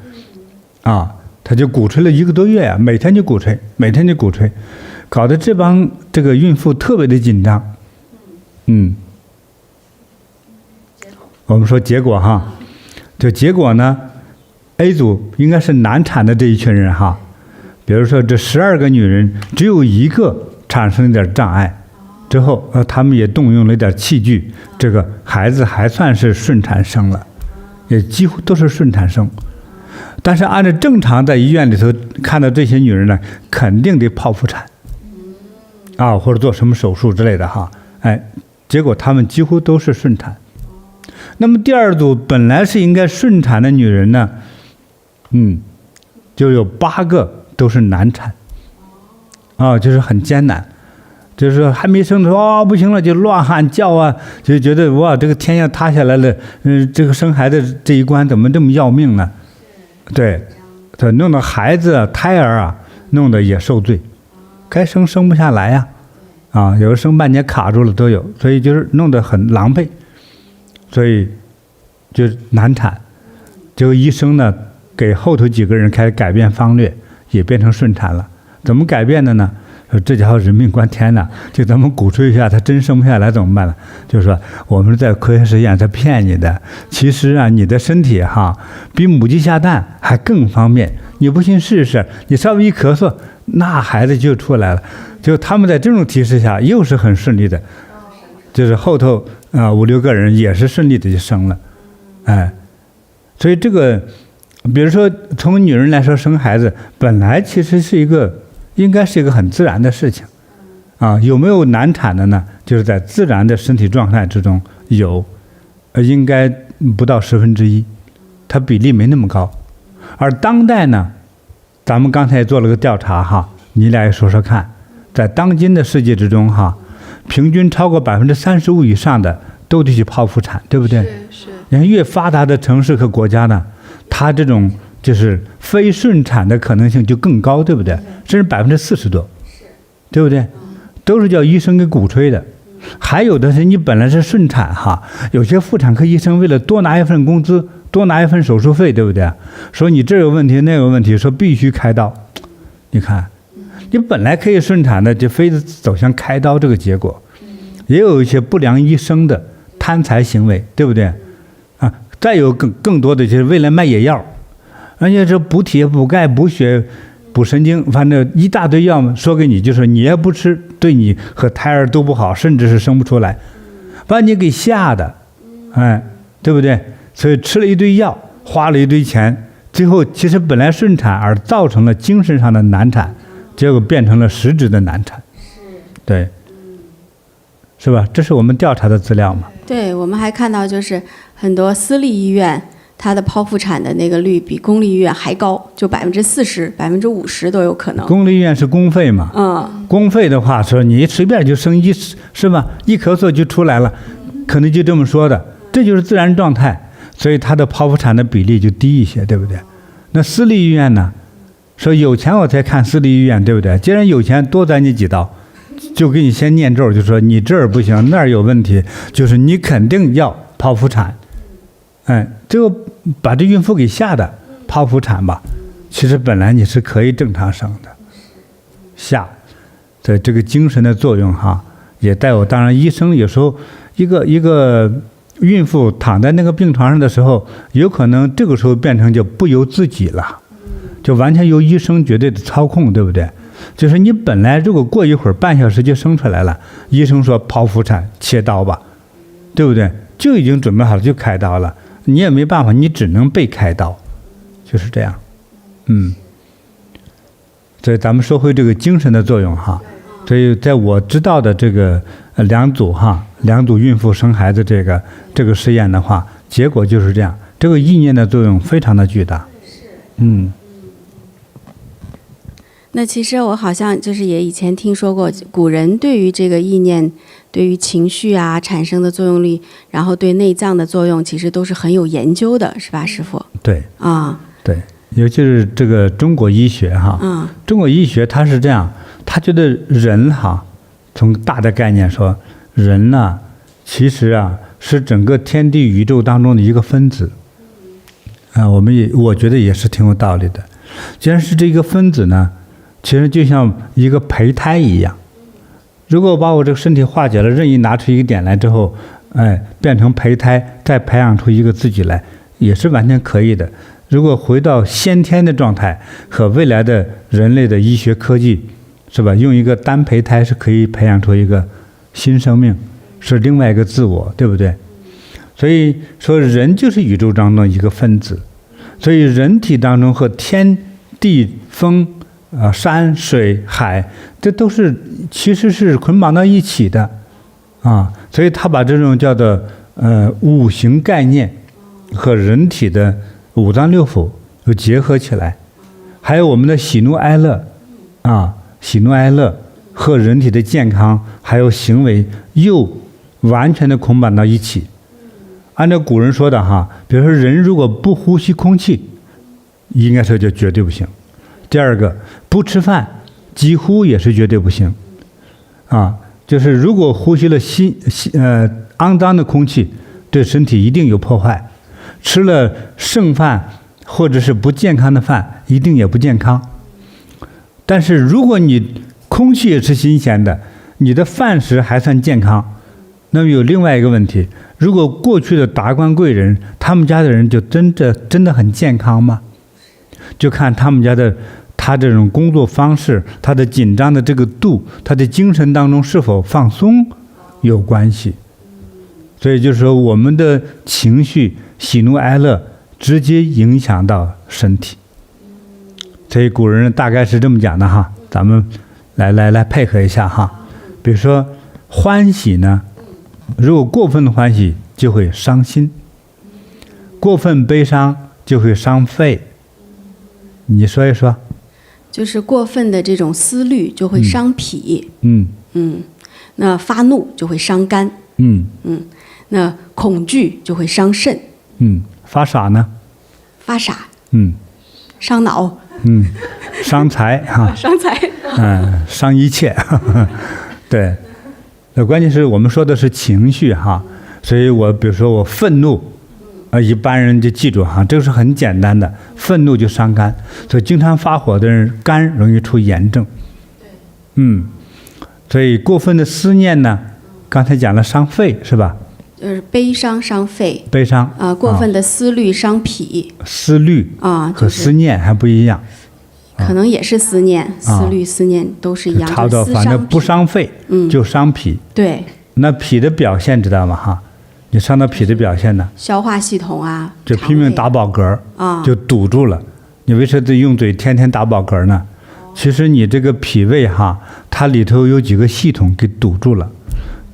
Speaker 1: 他就鼓吹了1个多月每天就鼓吹，搞得这个孕妇特别的紧张。我们说结果就结果呢 ，A 组应该是难产的这一群人比如说这12个女人，只有1个产生了点障碍，之后他们也动用了一点器具，这个孩子还算是顺产生了，也几乎都是顺产生。但是按照正常在医院里头看到这些女人呢，肯定得剖腹产或者做什么手术之类的结果她们几乎都是顺产。那么第2组本来是应该顺产的女人呢，就有8个都是难产就是很艰难，就是说还没生的时候不行了就乱喊叫就觉得哇这个天要塌下来了，这个生孩子这一关怎么这么要命呢？对，弄得孩子胎儿弄得也受罪，该生不下来有的生半年卡住了都有，所以就是弄得很狼狈，所以就难产。这个医生呢给后头几个人开始改变方略，也变成顺产了。怎么改变的呢？说这家伙人命关天呢，就咱们鼓吹一下，他真生不下来怎么办呢？就是说我们在科学实验在骗你的，其实你的身体比母鸡下蛋还更方便，你不信试试，你稍微一咳嗽，那孩子就出来了。就他们在这种提示下，又是很顺利的，就是后头5、6个人也是顺利的就生了，所以这个，比如说从女人来说生孩子，本来其实应该是一个很自然的事情，有没有难产的呢？就是在自然的身体状态之中有，应该不到1/10，它比例没那么高。而当代呢，咱们刚才也做了个调查你俩也说说看，在当今的世界之中平均超过35%以上的都得去剖腹产，对不对？
Speaker 3: 是。
Speaker 1: 你看越发达的城市和国家呢，它这种就是非顺产的可能性就更高，对不对？甚至40%多，对不对？都是叫医生给鼓吹的。还有的是你本来是顺产有些妇产科医生为了多拿一份工资，多拿一份手术费，对不对？说你这有问题那有问题，说必须开刀。你看，你本来可以顺产的，就非得走向开刀这个结果。也有一些不良医生的贪财行为，对不对？再有更多的就是为了卖野药，而且这补铁、补钙、补血、补神经，反正一大堆药说给你，就是你也不吃，对你和胎儿都不好，甚至是生不出来，把你给吓的，对不对？所以吃了一堆药，花了一堆钱，最后其实本来顺产而造成了精神上的难产，结果变成了实质的难产，对，是吧？这是我们调查的资料嘛？
Speaker 2: 对，我们还看到就是很多私立医院，它的剖腹产的那个率比公立医院还高，就40%、50%都有可能。
Speaker 1: 公立医院是公费嘛？公费的话说你随便就生是吧？一咳嗽就出来了，可能就这么说的，这就是自然状态。所以他的剖腹产的比例就低一些，对不对？那私立医院呢，说有钱我才看私立医院，对不对？既然有钱，多宰你几刀，就给你先念咒，就说你这儿不行，那儿有问题，就是你肯定要剖腹产。这个把这孕妇给吓的，剖腹产吧，其实本来你是可以正常生的，吓。的这个精神的作用哈，也带有。当然，医生有时候一个孕妇躺在那个病床上的时候，有可能这个时候变成就不由自己了，就完全由医生绝对的操控，对不对？就是你本来如果过一会儿半小时就生出来了，医生说剖腹产切刀吧，对不对？就已经准备好了就开刀了，你也没办法，你只能被开刀，就是这样。所以咱们说回这个精神的作用哈。所以在我知道的这个两组孕妇生孩子这个实验的话，结果就是这样，这个意念的作用非常的巨大。
Speaker 2: 那其实我好像就是也以前听说过，古人对于这个意念、对于情绪啊产生的作用力，然后对内脏的作用，其实都是很有研究的，是吧，师父？
Speaker 1: 对。
Speaker 2: 对。
Speaker 1: 尤其是这个中国医学哈，中国医学它是这样。他觉得人哈，从大的概念说，人呢，其实是整个天地宇宙当中的一个分子。我觉得也是挺有道理的。既然是这个分子呢，其实就像一个胚胎一样。如果把我这个身体化解了，任意拿出一个点来之后，变成胚胎，再培养出一个自己来，也是完全可以的。如果回到先天的状态和未来的人类的医学科技。是吧？用一个单胚胎是可以培养出一个新生命，是另外一个自我，对不对？所以说，人就是宇宙当中一个分子，所以人体当中和天地风山水海，这都是其实是捆绑到一起的所以他把这种叫做五行概念和人体的五脏六腑又结合起来，还有我们的喜怒哀乐喜怒哀乐和人体的健康还有行为又完全的捆绑到一起。按照古人说的哈，比如说人如果不呼吸空气，应该说就绝对不行。第二个，不吃饭几乎也是绝对不行就是如果呼吸了肮脏的空气，对身体一定有破坏。吃了剩饭或者是不健康的饭，一定也不健康。但是如果你空气也是新鲜的，你的饭食还算健康，那么有另外一个问题，如果过去的达官贵人，他们家的人就真的很健康吗？就看他们家的他这种工作方式，他的紧张的这个度，他的精神当中是否放松有关系。所以就是说，我们的情绪喜怒哀乐直接影响到身体。所以古人大概是这么讲的哈，咱们来配合一下哈。比如说欢喜呢，如果过分的欢喜就会伤心，过分悲伤就会伤肺。你说一说。
Speaker 2: 就是过分的这种思虑就会伤脾。那发怒就会伤肝。那恐惧就会伤肾。
Speaker 1: 发傻呢？
Speaker 2: 发傻。伤脑。
Speaker 1: 伤财哈。
Speaker 2: 伤财。
Speaker 1: 伤一切。对，那关键是我们说的是情绪哈，所以比如说我愤怒，一般人就记住哈，这个是很简单的，愤怒就伤肝，所以经常发火的人肝容易出炎症。所以过分的思念呢，刚才讲了伤肺是吧？
Speaker 2: 就是悲伤伤肺。
Speaker 1: 悲伤
Speaker 2: 过分的思虑伤脾。
Speaker 1: 思虑和思念还不一样。
Speaker 2: 可能也是思念，思虑思念都是一样，
Speaker 1: 差不多，反正不伤肺，就伤脾。
Speaker 2: 对。
Speaker 1: 那脾的表现知道吗？哈，你伤到脾的表现呢？
Speaker 2: 消化系统
Speaker 1: 就拼命打饱嗝就堵住了。你为什么得用嘴天天打饱嗝呢？其实你这个脾胃哈，它里头有几个系统给堵住了，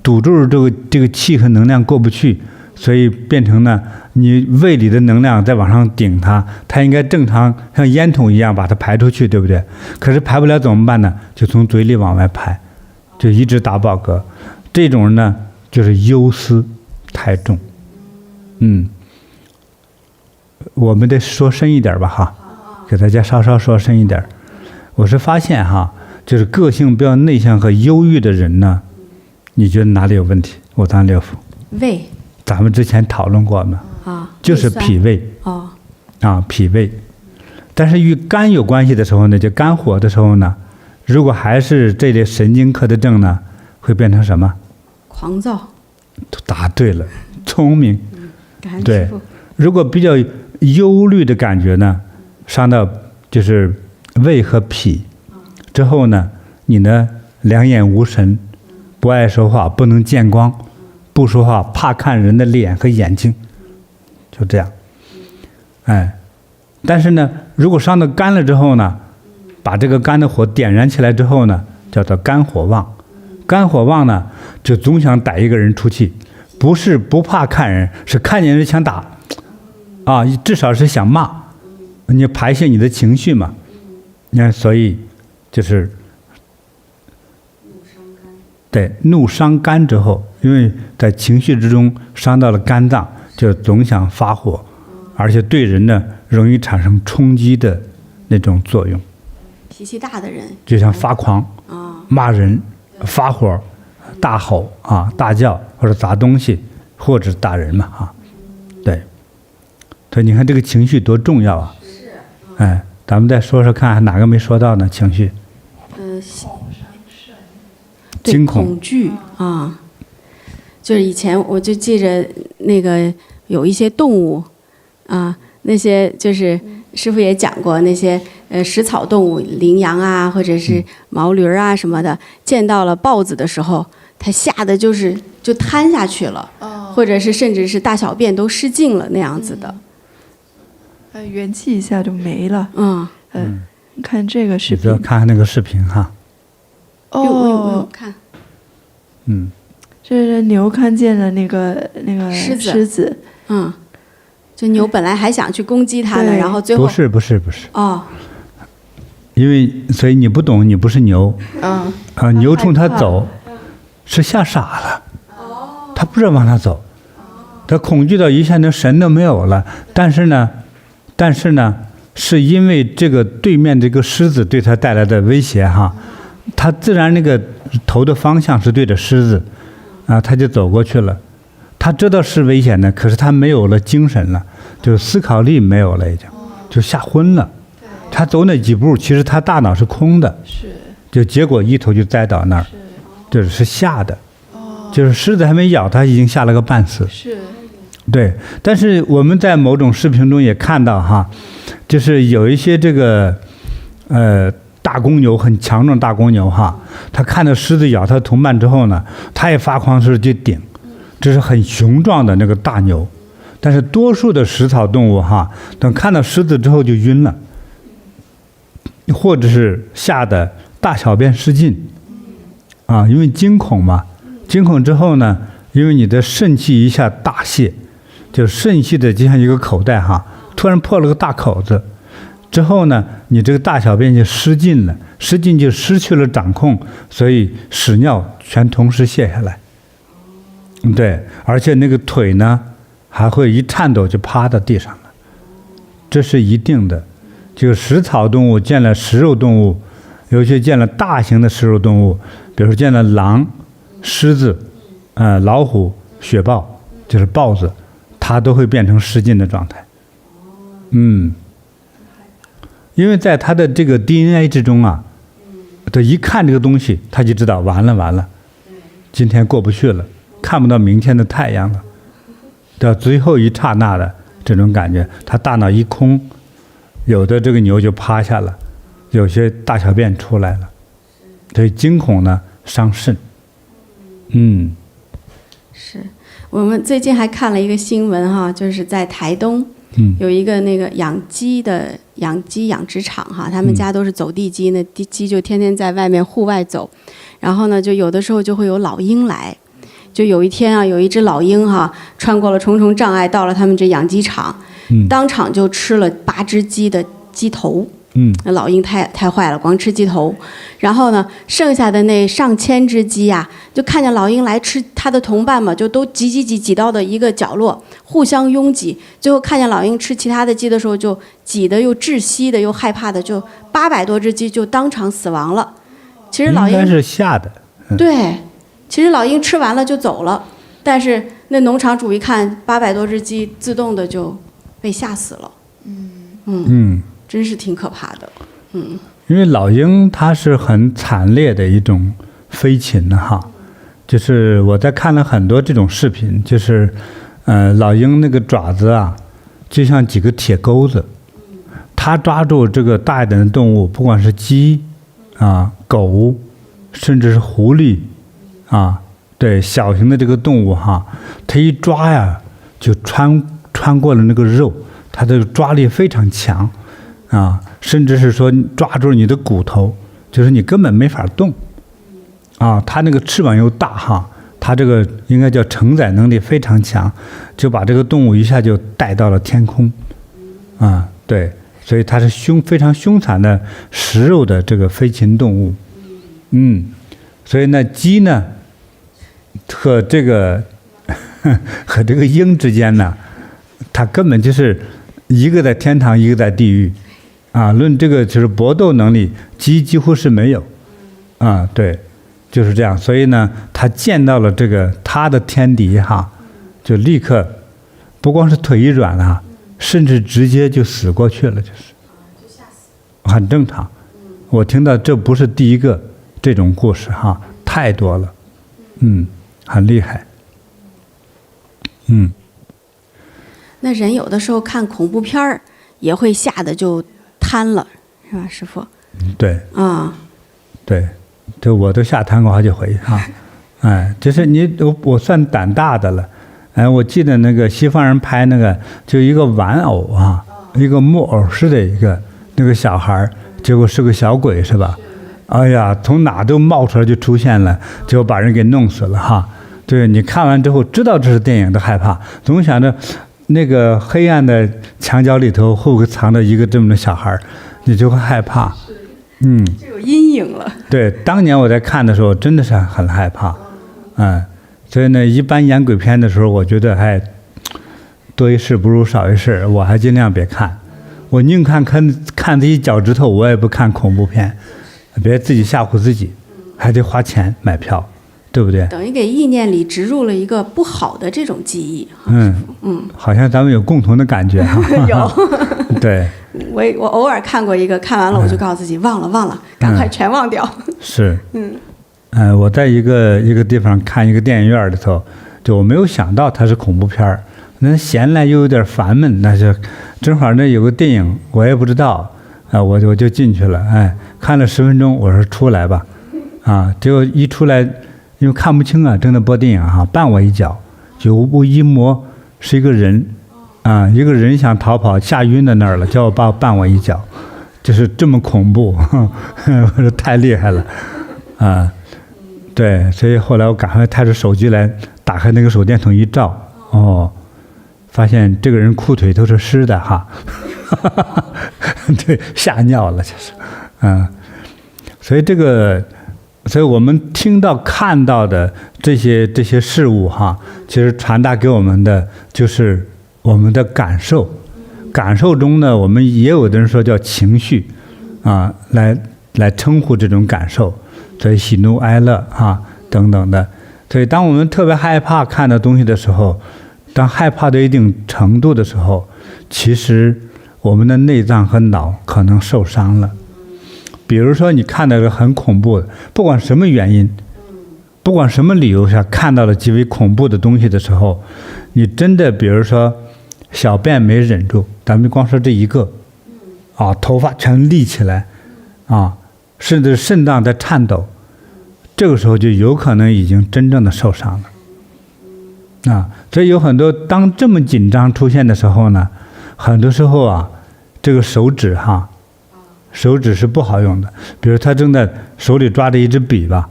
Speaker 1: 堵住了这个气和能量过不去，所以变成呢，你胃里的能量再往上顶它应该正常像烟筒一样把它排出去，对不对？可是排不了怎么办呢？就从嘴里往外排，就一直打饱嗝。这种呢，就是忧思太重。我们得说深一点吧哈，给大家稍稍说深一点。我是发现哈，就是个性比较内向和忧郁的人呢，你觉得哪里有问题？我当六夫。
Speaker 2: 胃。
Speaker 1: 咱们之前讨论过嘛。就是脾胃。脾胃。但是与肝有关系的时候呢，就肝火的时候呢，如果还是这类神经科的症呢，会变成什么？
Speaker 2: 狂躁。
Speaker 1: 答对了，聪明。
Speaker 2: 感恩师父。
Speaker 1: 对，如果比较忧虑的感觉呢，伤到就是胃和脾，之后呢，你呢两眼无神，不爱说话，不能见光，不说话，怕看人的脸和眼睛，就这样。但是呢，如果伤到肝了之后呢，把这个肝的火点燃起来之后呢，叫做肝火旺。肝火旺呢，就总想逮一个人出气，不是不怕看人，是看见人想打，至少是想骂，你排泄你的情绪嘛。你看，所以就是对怒伤肝之后，因为在情绪之中伤到了肝脏，就总想发火，而且对人呢容易产生冲击的那种作用。
Speaker 2: 脾气大的人
Speaker 1: 就像发狂、骂人、发火、大吼大叫，或者砸东西，或者打人嘛对。所以你看这个情绪多重要啊！是。咱们再说说看，哪个没说到呢？情绪。惊恐、
Speaker 2: 恐惧就是以前我就记着那个有一些动物那些就是师父也讲过，那些食草动物，羚羊啊，或者是毛驴啊什么的，见到了豹子的时候，它吓得就瘫下去了，或者是甚至是大小便都失禁了那样子的。
Speaker 3: 元气一下就没了。看这个视频。
Speaker 1: 你不要看那个视频哈。
Speaker 2: 我看。
Speaker 3: 这是牛看见了那个狮子。
Speaker 2: 就牛本来还想去攻击它呢，然后最后
Speaker 1: 不是。因为所以你不懂，你不是牛。牛冲它走，是吓傻了。它不知道往哪走，它恐惧到一下那神都没有了。但是呢，是因为这个对面这个狮子对它带来的威胁哈，它自然那个头的方向是对着狮子，它就走过去了。他知道是危险的，可是他没有了精神了，就思考力没有了，已经就吓昏了。他走那几步，其实他大脑是空的，就结果一头就栽倒那儿，就是吓的，就是狮子还没咬他，已经吓了个半死。对。但是我们在某种视频中也看到哈，就是有一些这个大公牛很强壮，大公牛哈，他看到狮子咬他同伴之后呢，他也发狂似的就顶。这是很雄壮的那个大牛，但是多数的食草动物哈，等看到狮子之后就晕了，或者是吓得大小便失禁，因为惊恐嘛。惊恐之后呢，因为你的肾气一下大泄，就肾气的就像一个口袋哈，突然破了个大口子，之后呢，你这个大小便就失禁了，失禁就失去了掌控，所以屎尿全同时泄下来。对，而且那个腿呢，还会一颤抖就趴到地上了，这是一定的。就食草动物见了食肉动物，尤其见了大型的食肉动物，比如说见了狼、狮子、老虎、雪豹，就是豹子，它都会变成失禁的状态。因为在它的这个 DNA 之中它一看这个东西，它就知道完了，今天过不去了。看不到明天的太阳了，到最后一刹那的这种感觉，他大脑一空，有的这个牛就趴下了，有些大小便出来了，所以惊恐呢伤肾。
Speaker 2: 是我们最近还看了一个新闻哈，就是在台东，有一个那个养鸡养殖场哈，他们家都是走地鸡，那鸡就天天在外面户外走，然后呢，就有的时候就会有老鹰来。就有一天有一只老鹰穿过了重重障碍，到了他们这养鸡场，当场就吃了8只鸡的鸡头，那老鹰太坏了，光吃鸡头。然后呢，剩下的那上千只鸡呀，就看见老鹰来吃它的同伴嘛，就都挤到的一个角落，互相拥挤。最后看见老鹰吃其他的鸡的时候，就挤得又窒息的又害怕的，就800多只鸡就当场死亡了。其实老鹰
Speaker 1: 应该是吓的。
Speaker 2: 对，其实老鹰吃完了就走了，但是那农场主一看800多只鸡，自动的就被吓死了。真是挺可怕的。
Speaker 1: 因为老鹰它是很惨烈的一种飞禽哈，就是我在看了很多这种视频，就是老鹰那个爪子啊，就像几个铁钩子，它抓住这个大一点的动物，不管是鸡啊、狗，甚至是狐狸啊，对小型的这个动物哈，它一抓呀，就穿过了那个肉，它的抓力非常强。甚至是说抓住你的骨头，就是你根本没法动，它那个翅膀又大哈，它这个应该叫承载能力非常强，就把这个动物一下就带到了天空，对，所以它是非常凶残的食肉的这个飞禽动物，所以呢，鸡呢和这个鹰之间呢，它根本就是一个在天堂，一个在地狱。论这个就是搏斗能力，鸡几乎是没有，对，就是这样。所以呢，他见到了这个他的天敌哈，就立刻不光是腿一软啊，甚至直接就死过去了，就是很正常。我听到这不是第一个这种故事哈，太多了，很厉害，
Speaker 2: 那人有的时候看恐怖片儿，也会吓得就瘫了，是吧，师父？
Speaker 1: 对。对，这我都吓瘫过好几回哈。就是我算胆大的了。我记得那个西方人拍那个，就一个玩偶啊，一个木偶似的一个那个小孩，结果是个小鬼是吧？哎呀，从哪都冒出来就出现了，结果把人给弄死了哈。对，你看完之后知道这是电影都害怕，总想着那个黑暗的墙角里头会不会藏着一个这么的小孩，你就会害怕。
Speaker 2: 就有阴影了。
Speaker 1: 对，当年我在看的时候真的是很害怕，所以呢，一般演鬼片的时候，我觉得还多一事不如少一事，我还尽量别看，我宁看自己脚趾头，我也不看恐怖片，别自己吓唬自己，还得花钱买票。对不对？
Speaker 2: 等于给意念里植入了一个不好的这种记忆。
Speaker 1: 好像咱们有共同的感觉哈。
Speaker 2: 有。
Speaker 1: 对。
Speaker 2: 我偶尔看过一个，看完了我就告诉自己忘了，赶快全忘掉。
Speaker 1: 是。我在一个地方看一个电影院里头，就我没有想到它是恐怖片儿，那闲来又有点烦闷，那就正好那有个电影我也不知道，我就进去了，看了10分钟，我说出来吧，结果一出来。因为看不清啊，正在播电影哈，绊我一脚，就我一摸是一个人，一个人想逃跑，吓晕在那儿了，叫我爸绊我一脚，就是这么恐怖，我说太厉害了，对，所以后来我赶快抬着手机来，打开那个手电筒一照，发现这个人裤腿都是湿的哈，对，吓尿了就是，所以我们听到看到的这些事物哈，其实传达给我们的就是我们的感受。感受中呢，我们也有的人说叫情绪，来称呼这种感受，所以喜怒哀乐等等的。所以当我们特别害怕看到东西的时候，当害怕到一定程度的时候，其实我们的内脏和脑可能受伤了。比如说你看到一个很恐怖的，不管什么原因，不管什么理由下看到了极为恐怖的东西的时候，你真的比如说小便没忍住，咱们光说这一个，头发全立起来，甚至肾脏在颤抖，这个时候就有可能已经真正的受伤了。所以有很多当这么紧张出现的时候呢，很多时候这个手指手指是不好用的，比如他正在手里抓着一支笔吧，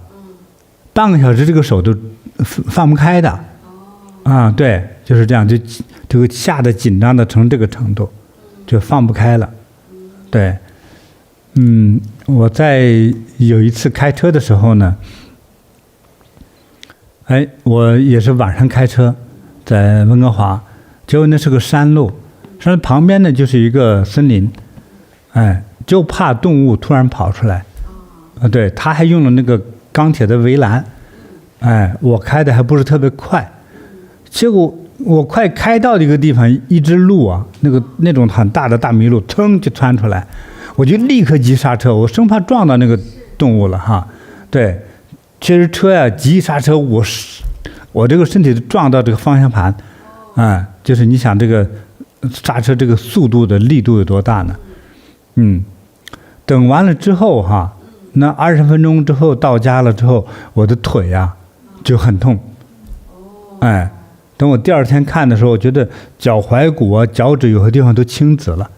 Speaker 1: 半个小时这个手都放不开的，对，就是这样，就这个吓得紧张的成这个程度，就放不开了，对，我在有一次开车的时候呢，我也是晚上开车，在温哥华，结果那是个山路，山路旁边呢就是一个森林，就怕动物突然跑出来，对，他还用了那个钢铁的围栏，我开的还不是特别快，结果我快开到一个地方，一只鹿啊，那种很大的大麋鹿，噌就窜出来，我就立刻急刹车，我生怕撞到那个动物了哈。对，其实车呀急刹车，我这个身体撞到这个方向盘，就是你想这个刹车这个速度的力度有多大呢？等完了之后哈，那20分钟之后到家了之后，我的腿呀就很痛，等我第二天看的时候，我觉得脚踝骨啊、脚趾有些地方都青紫了，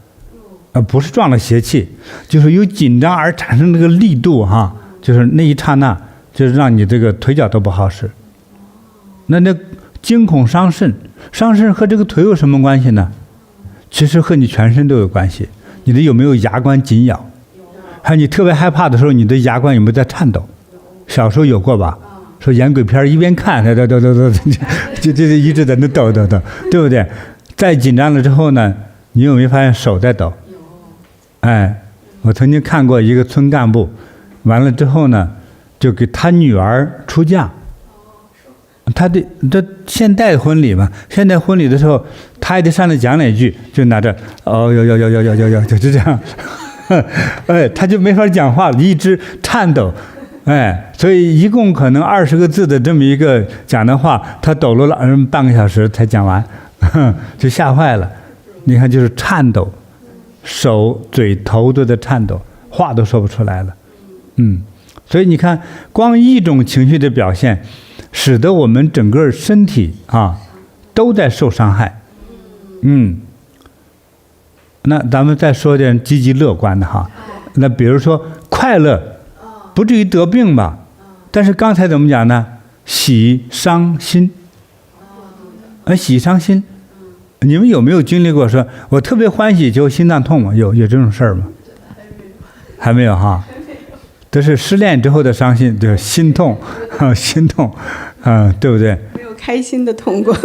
Speaker 1: 不是撞了邪气，就是由紧张而产生那个力度哈，就是那一刹那，就是让你这个腿脚都不好使。那惊恐伤肾，伤肾和这个腿有什么关系呢？其实和你全身都有关系。你的有没有牙关紧咬？还有你特别害怕的时候，你的牙关有没有在颤抖？小时候有过吧？说演鬼片一边看，就一直在那抖，对不对？再紧张了之后呢，你有没有发现手在抖？我曾经看过一个村干部，完了之后呢，就给他女儿出嫁。这现代婚礼嘛，现代婚礼的时候，他也得上来讲两句，就拿着就这样，他就没法讲话了，一直颤抖。所以一共可能20个字的这么一个讲的话，他抖了半个小时才讲完，就吓坏了。你看，就是颤抖，手、嘴、头都在颤抖，话都说不出来了。所以你看，光一种情绪的表现，使得我们整个身体啊都在受伤害。那咱们再说点积极乐观的哈。那比如说快乐。不至于得病吧，但是刚才怎么讲呢？喜伤心，喜伤心，你们有没有经历过说我特别欢喜就心脏痛吗？有这种事儿吗？还没有哈，这是失恋之后的伤心，就是心痛，心痛，对不对？
Speaker 2: 没有开心的痛过，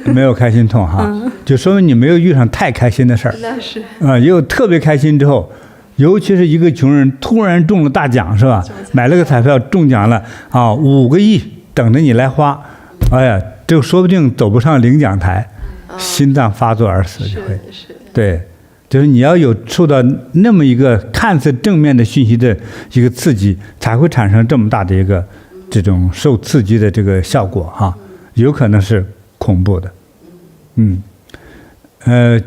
Speaker 1: 没有开心痛哈，就说明你没有遇上太开心的事儿。
Speaker 3: 那是
Speaker 1: 也有特别开心之后。尤其是一个穷人突然中了大奖，是吧？买了个彩票中奖了5个亿等着你来花，这说不定走不上领奖台，心脏发作而死就会。对，就是你要有受到那么一个看似正面的讯息的一个刺激，才会产生这么大的一个这种受刺激的这个效果哈，有可能是恐怖的。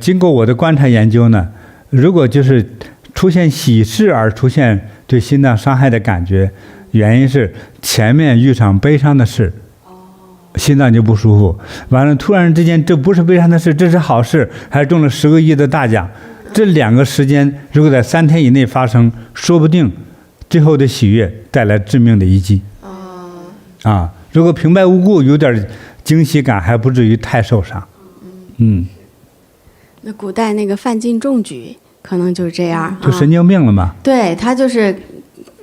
Speaker 1: 经过我的观察研究呢，如果就是出现喜事而出现对心脏伤害的感觉，原因是前面遇上悲伤的事，心脏就不舒服。完了，突然之间这不是悲伤的事，这是好事，还中了10个亿的大奖。这2个时间如果在3天以内发生，说不定最后的喜悦带来致命的一击。如果平白无故有点惊喜感，还不至于太受伤。
Speaker 2: 那古代那个范进中举。可能就是这样，
Speaker 1: 就神经病了嘛？
Speaker 2: 对，他就是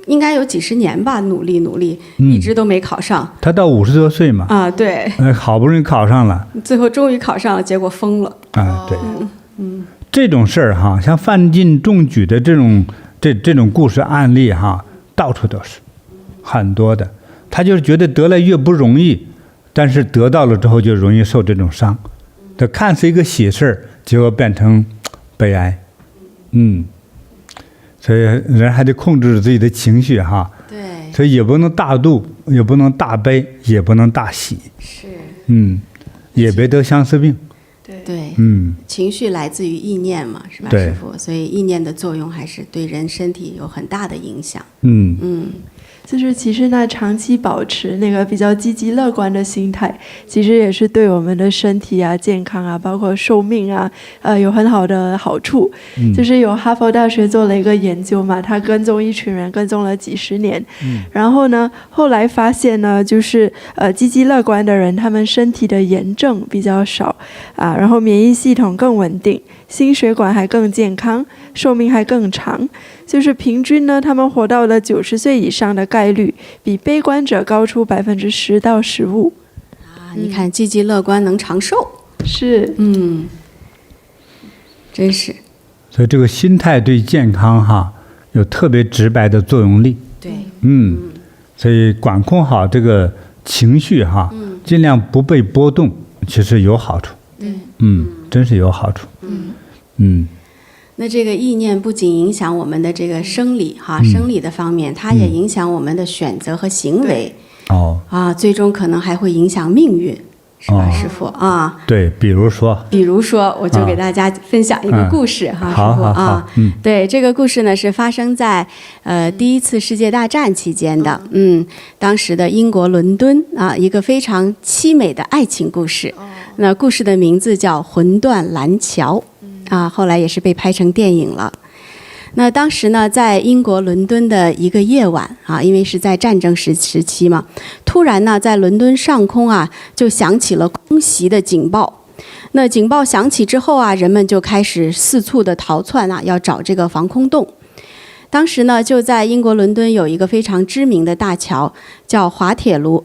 Speaker 2: 应该有几十年吧，努力，一直都没考上。
Speaker 1: 他到50多岁嘛？
Speaker 2: 对。
Speaker 1: 好不容易考上了，
Speaker 2: 最后终于考上了，结果疯了。
Speaker 1: 对。这种事儿哈，像范进中举的这种故事案例哈，到处都是，很多的。他就是觉得得来越不容易，但是得到了之后就容易受这种伤。这看似一个喜事儿，结果变成悲哀。所以人还得控制自己的情绪哈。
Speaker 2: 对。
Speaker 1: 所以也不能大度，也不能大悲，也不能大喜。
Speaker 2: 是。
Speaker 1: 也别得相思病。
Speaker 2: 对。情绪来自于意念嘛，是吧，师父？所以意念的作用还是对人身体有很大的影响。
Speaker 3: 就是其实那长期保持那个比较积极乐观的心态，其实也是对我们的身体啊、健康啊，包括寿命啊，有很好的好处。就是有哈佛大学做了一个研究嘛，他跟踪一群人，跟踪了几十年，然后呢，后来发现呢，就是积极乐观的人，他们身体的炎症比较少然后免疫系统更稳定，心血管还更健康，寿命还更长。就是平均呢，他们活到了90岁以上的概率比悲观者高出10%到15%。
Speaker 2: 你看，积极乐观能长寿，
Speaker 3: 是，
Speaker 2: 真是。
Speaker 1: 所以这个心态对健康有特别直白的作用力。
Speaker 2: 对，
Speaker 1: 所以管控好这个情绪尽量不被波动，其实有好处。真是有好处。
Speaker 2: 那这个意念不仅影响我们的这个生理生理的方面，它也影响我们的选择和行为。最终可能还会影响命运，是吧，师父啊？
Speaker 1: 对，比如说，
Speaker 2: 我就给大家分享一个故事师父啊。对，这个故事呢是发生在第一次世界大战期间的，当时的英国伦敦一个非常凄美的爱情故事。那故事的名字叫《魂断蓝桥》后来也是被拍成电影了。那当时呢，在英国伦敦的一个夜晚因为是在战争时期嘛，突然呢，在伦敦上空就响起了空袭的警报。那警报响起之后人们就开始四处的逃窜要找这个防空洞。当时呢，就在英国伦敦有一个非常知名的大桥，叫滑铁卢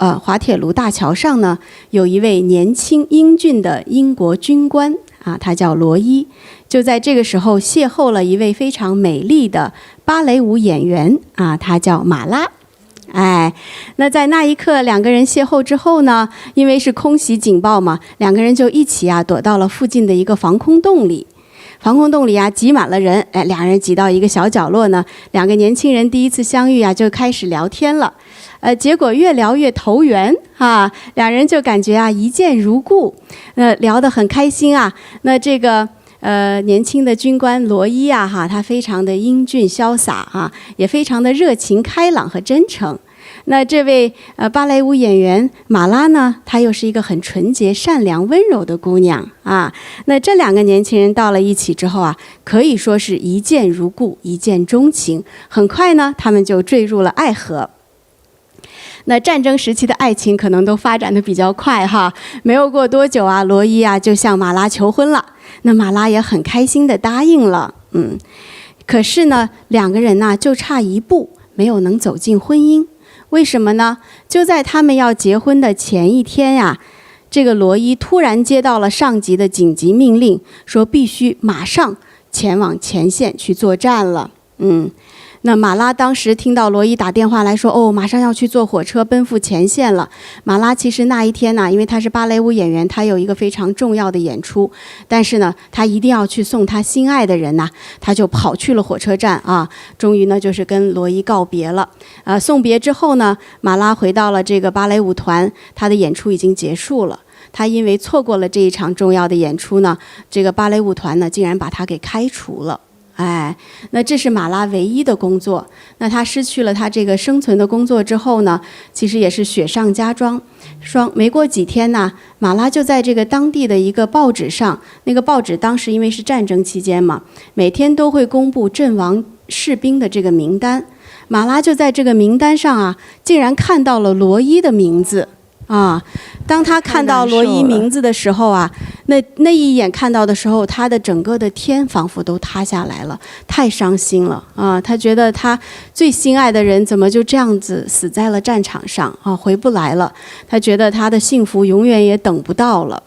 Speaker 2: 大桥上呢，有一位年轻英俊的英国军官他叫罗伊。就在这个时候邂逅了一位非常美丽的芭蕾舞演员她叫马拉。那在那一刻两个人邂逅之后呢，因为是空袭警报嘛，两个人就一起躲到了附近的一个防空洞里。防空洞里挤满了人，两人挤到一个小角落呢，两个年轻人第一次相遇就开始聊天了。结果越聊越投缘两人就感觉一见如故，聊得很开心那这个年轻的军官罗伊他非常的英俊潇洒也非常的热情开朗和真诚。那这位芭蕾舞演员马拉呢，她又是一个很纯洁善良温柔的姑娘那这两个年轻人到了一起之后可以说是一见如故，一见钟情。很快呢，他们就坠入了爱河。那战争时期的爱情可能都发展的比较快没有过多久罗伊就向马拉求婚了。那马拉也很开心的答应了。可是呢，两个人就差一步没有能走进婚姻。为什么呢？就在他们要结婚的前一天这个罗伊突然接到了上级的紧急命令，说必须马上前往前线去作战了。那马拉当时听到罗伊打电话来说马上要去坐火车奔赴前线了。马拉其实那一天因为他是芭蕾舞演员，他有一个非常重要的演出，但是呢他一定要去送他心爱的人他就跑去了火车站终于呢就是跟罗伊告别了。送别之后呢，马拉回到了这个芭蕾舞团，他的演出已经结束了。他因为错过了这一场重要的演出呢，这个芭蕾舞团呢竟然把他给开除了。那这是马拉唯一的工作。那他失去了他这个生存的工作之后呢，其实也是雪上加霜。没过几天呢，马拉就在这个当地的一个报纸上，那个报纸当时因为是战争期间嘛，每天都会公布阵亡士兵的这个名单。马拉就在这个名单上竟然看到了罗伊的名字。当他看到罗伊名字的时候那一眼看到的时候，他的整个的天仿佛都塌下来了，太伤心了他觉得他最心爱的人怎么就这样子死在了战场上回不来了，他觉得他的幸福永远也等不到了。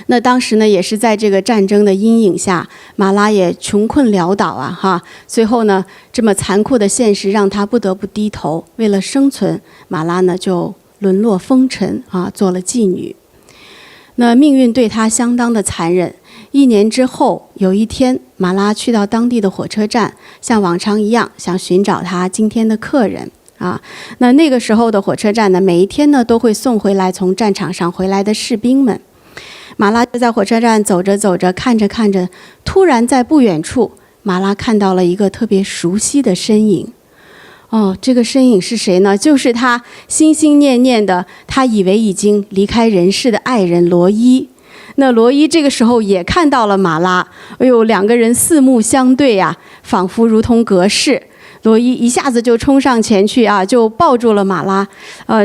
Speaker 2: 那当时呢，也是在这个战争的阴影下，马拉也穷困潦倒最后呢，这么残酷的现实让他不得不低头，为了生存，马拉呢就沦落风尘做了妓女。那命运对他相当的残忍。1年之后，有一天，马拉去到当地的火车站，像往常一样想寻找他今天的客人那个时候的火车站呢，每一天呢都会送回来从战场上回来的士兵们。马拉就在火车站走着走着，看着看着，突然在不远处，马拉看到了一个特别熟悉的身影。这个身影是谁呢？就是他心心念念的，他以为已经离开人世的爱人罗伊。那罗伊这个时候也看到了马拉，两个人四目相对仿佛如同隔世。罗伊一下子就冲上前去就抱住了马拉，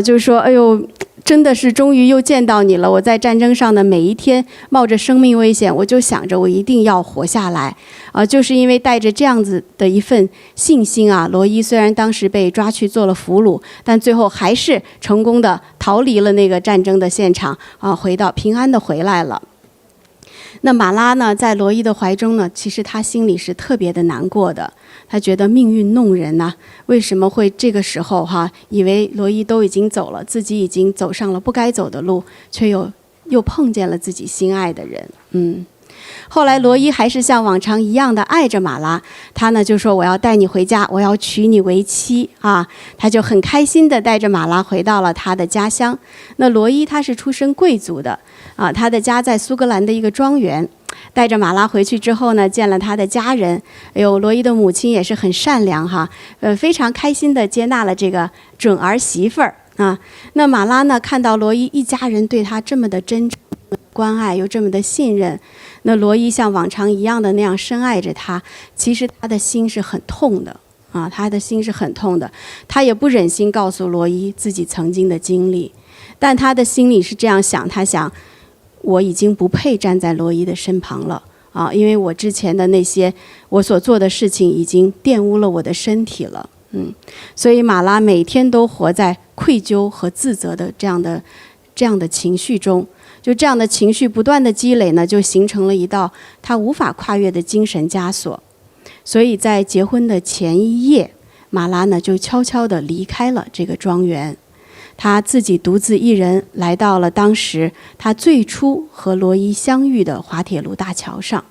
Speaker 2: 就说真的是终于又见到你了。我在战争上的每一天，冒着生命危险，我就想着我一定要活下来就是因为带着这样子的一份信心罗伊虽然当时被抓去做了俘虏，但最后还是成功的逃离了那个战争的现场平安的回来了。那马拉呢，在罗伊的怀中呢，其实他心里是特别的难过的。他觉得命运弄人为什么会这个时候以为罗伊都已经走了，自己已经走上了不该走的路，却又碰见了自己心爱的人。后来罗伊还是像往常一样的爱着马拉，他呢就说我要带你回家，我要娶你为妻他就很开心的带着马拉回到了他的家乡。那罗伊他是出身贵族的他的家在苏格兰的一个庄园。带着马拉回去之后呢，见了他的家人，罗伊的母亲也是很善良非常开心的接纳了这个准儿媳妇儿那马拉呢，看到罗伊一家人对他这么的真诚关爱，又这么的信任，那罗伊像往常一样的那样深爱着他，其实他的心是很痛的他的心是很痛的。他也不忍心告诉罗伊自己曾经的经历，但他的心里是这样想，他想我已经不配站在罗伊的身旁了因为我之前的那些我所做的事情已经玷污了我的身体了所以马拉每天都活在愧疚和自责的这样的情绪中，就这样的情绪不断的积累呢，就形成了一道他无法跨越的精神枷锁。所以在结婚的前一夜，马拉呢就悄悄地离开了这个庄园，他自己独自一人来到了当时他最初和罗伊相遇的滑铁卢大桥上。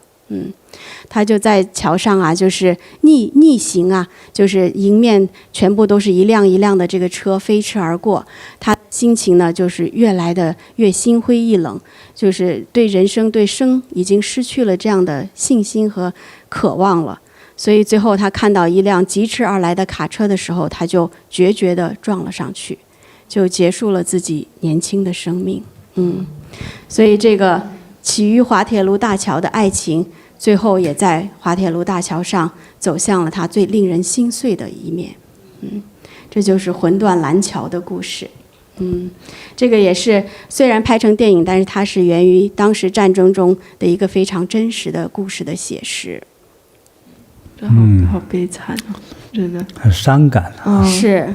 Speaker 2: 他就在桥上就是逆行就是迎面全部都是一辆一辆的这个车飞驰而过。他心情呢就是越来的越心灰意冷，就是对人生对生已经失去了这样的信心和渴望了。所以最后他看到一辆疾驰而来的卡车的时候，他就决绝地撞了上去，就结束了自己年轻的生命。所以这个起于滑铁卢大桥的爱情，最后也在滑铁卢大桥上走向了他最令人心碎的一面。这就是魂断蓝桥的故事。这个也是虽然拍成电影，但是它是源于当时战争中的一个非常真实的故事的写实。
Speaker 3: 这好悲惨真的
Speaker 1: 很伤感
Speaker 2: 是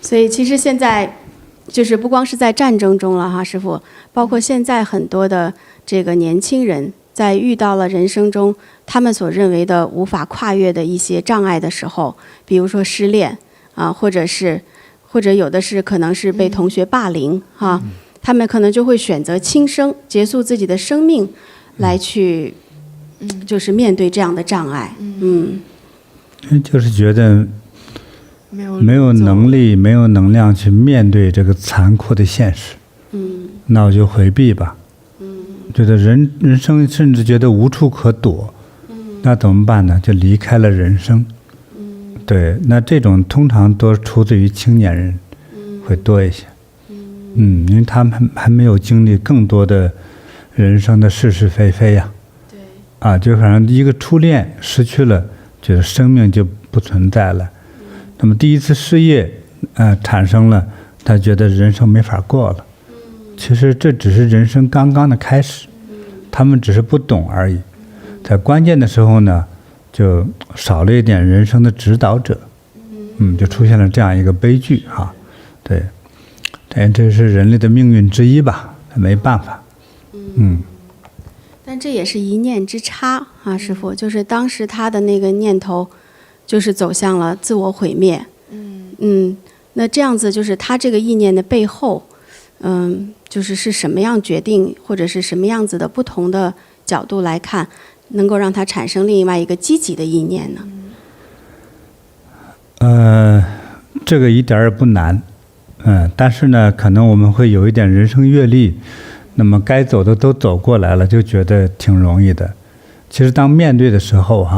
Speaker 2: 所以其实现在就是不光是在战争中了师父，包括现在很多的这个年轻人在遇到了人生中他们所认为的无法跨越的一些障碍的时候，比如说失恋或者有的是可能是被同学霸凌他们可能就会选择轻生，结束自己的生命来去就是面对这样的障碍。
Speaker 1: 就是觉得没有能力没有能量去面对这个残酷的现实那我就回避吧觉得人生甚至觉得无处可躲那怎么办呢？就离开了人生对，那这种通常都出自于青年人会多一些因为他们还没有经历更多的人生的是是非非对就好像一个初恋失去了，觉得生命就不存在了那么第一次失业产生了他觉得人生没法过了其实这只是人生刚刚的开始他们只是不懂而已在关键的时候呢就少了一点人生的指导者就出现了这样一个悲剧对这是人类的命运之一吧没办法
Speaker 2: 但这也是一念之差师父，就是当时他的那个念头就是走向了自我毁灭那这样子就是他这个意念的背后就是什么样决定或者是什么样子的不同的角度来看能够让他产生另外一个积极的意念呢？
Speaker 1: 这个一点也不难但是呢可能我们会有一点人生阅历，那么该走的都走过来了，就觉得挺容易的。其实当面对的时候